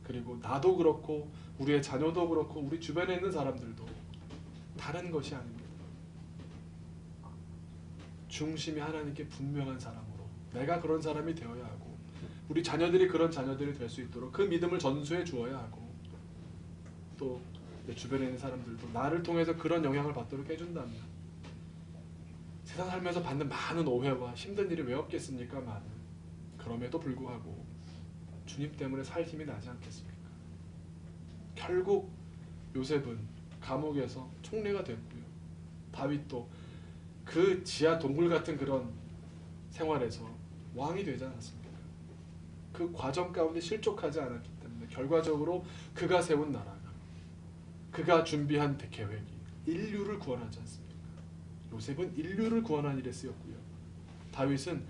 그리고 나도 그렇고 우리의 자녀도 그렇고 우리 주변에 있는 사람들도 다른 것이 아닙니다. 중심이 하나님께 분명한 사람으로 내가 그런 사람이 되어야 하고 우리 자녀들이 그런 자녀들이 될 수 있도록 그 믿음을 전수해 주어야 하고 또 내 주변에 있는 사람들도 나를 통해서 그런 영향을 받도록 해준다면 세상 살면서 받는 많은 오해와 힘든 일이 왜 없겠습니까? 많은. 그럼에도 불구하고 주님 때문에 살 힘이 나지 않겠습니까? 결국 요셉은 감옥에서 총리가 됐고요. 다윗도 그 지하 동굴 같은 그런 생활에서 왕이 되지 않았습니까? 그 과정 가운데 실족하지 않았기 때문에 결과적으로 그가 세운 나라가, 그가 준비한 계획이 인류를 구원하지 않습니까? 요셉은 인류를 구원한 일에 쓰였고요. 다윗은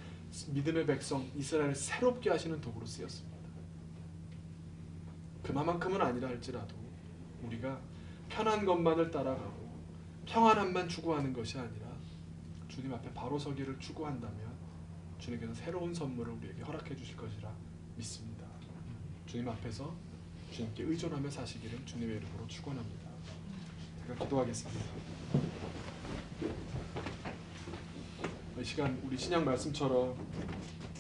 믿음의 백성 이스라엘을 새롭게 하시는 도구로 쓰였습니다. 그만큼은 아니라 할지라도 우리가 편한 것만을 따라가고 평안함만 추구하는 것이 아니라 주님 앞에 바로 서기를 추구한다면 주님께서 새로운 선물을 우리에게 허락해 주실 것이라 믿습니다. 주님 앞에서 주님께 의존하며 사시기를 주님의 이름으로 축원합니다. 제가 기도하겠습니다. 이 시간 우리 신약 말씀처럼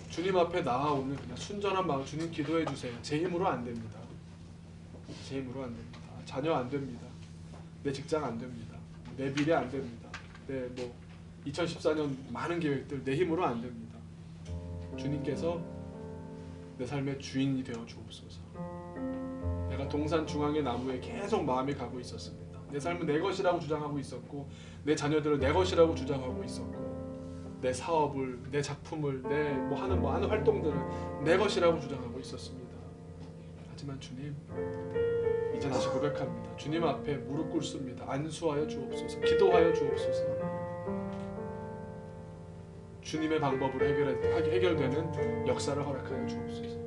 주님 앞에 나아오는 그냥 순전한 마음, 주님 기도해 주세요. 제 힘으로 안 됩니다. 제 힘으로 안 됩니다. 자녀 안 됩니다. 내 직장 안 됩니다. 내 미래 안 됩니다. 내 2014년 많은 계획들 내 힘으로 안 됩니다. 주님께서 내 삶의 주인이 되어 주옵소서. 내가 동산 중앙의 나무에 계속 마음이 가고 있었습니다. 내 삶은 내 것이라고 주장하고 있었고 내 자녀들은 내 것이라고 주장하고 있었고 내 사업을, 내 작품을, 내 하는 많은 활동들을 내 것이라고 주장하고 있었습니다. 하지만 주님, 이제 다시 고백합니다. 주님 앞에 무릎 꿇습니다. 안수하여 주옵소서. 기도하여 주옵소서. 주님의 방법으로 해결되는 역사를 허락하여 주옵소서.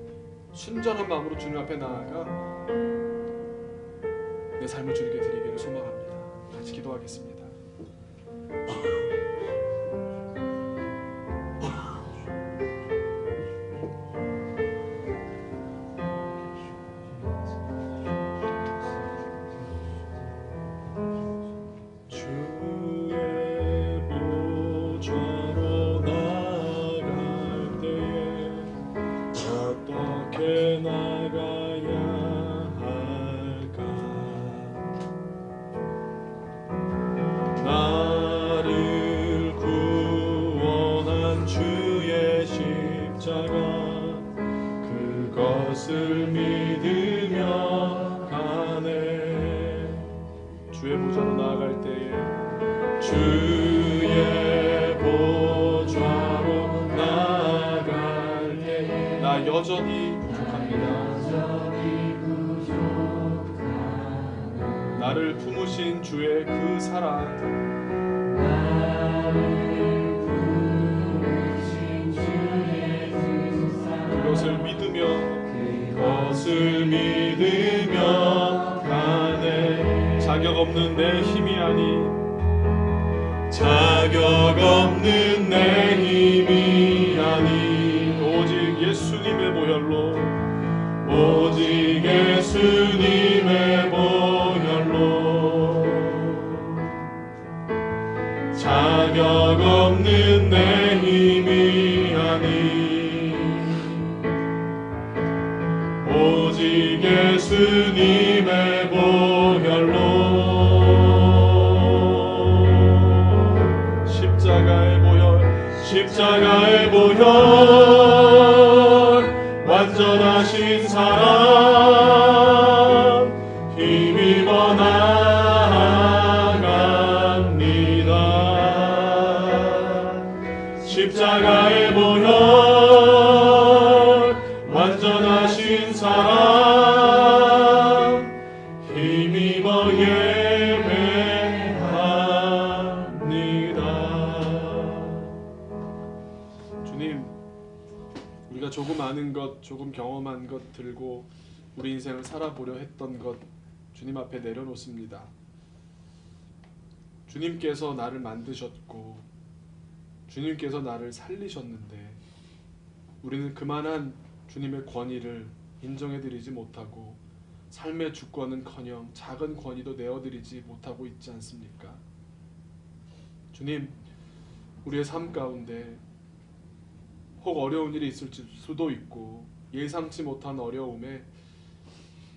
순전한 마음으로 주님 앞에 나아가 내 삶을 주님께 드리기를 소망합니다. 같이 기도하겠습니다. 그것을 믿으며 가네. 주의 보좌로 나아갈 때에 주의 보좌로 나아갈 때에 나 여전히 부족합니다. 나를 품으신 주의 그 사랑, 그것을 믿으며 가네. 자격 없는 내 힘이 아닌 자격 없는 내 힘이 아닌 오직 예수님의 보혈로 오직 예수님의 보혈로 자격 없는 내 힘이 아닌 오직 예수님의 보혈로 십자가의 보혈 완전하신 사랑 힘입어 나아갑니다. 십자가의 보혈 완전하신 사랑 힘입어 우리가 조금 아는 것, 조금 경험한 것 들고 우리 인생을 살아보려 했던 것 주님 앞에 내려놓습니다. 주님께서 나를 만드셨고 주님께서 나를 살리셨는데 우리는 그만한 주님의 권위를 인정해드리지 못하고 삶의 주권은커녕 작은 권위도 내어드리지 못하고 있지 않습니까? 주님, 우리의 삶 가운데 혹 어려운 일이 있을 수도 있고 예상치 못한 어려움에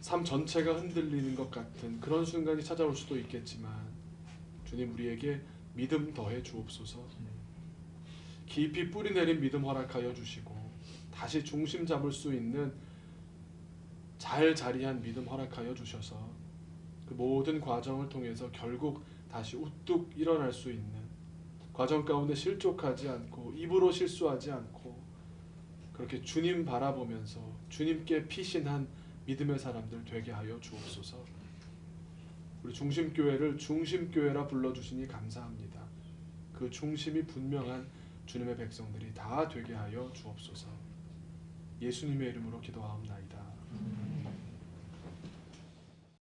삶 전체가 흔들리는 것 같은 그런 순간이 찾아올 수도 있겠지만 주님, 우리에게 믿음 더해 주옵소서. 깊이 뿌리 내린 믿음 허락하여 주시고 다시 중심 잡을 수 있는 잘 자리한 믿음 허락하여 주셔서 그 모든 과정을 통해서 결국 다시 우뚝 일어날 수 있는 과정 가운데 실족하지 않고 입으로 실수하지 않고 그렇게 주님 바라보면서 주님께 피신한 믿음의 사람들 되게 하여 주옵소서. 우리 중심교회를 중심교회라 불러주시니 감사합니다. 그 중심이 분명한 주님의 백성들이 다 되게 하여 주옵소서. 예수님의 이름으로 기도하옵나이다.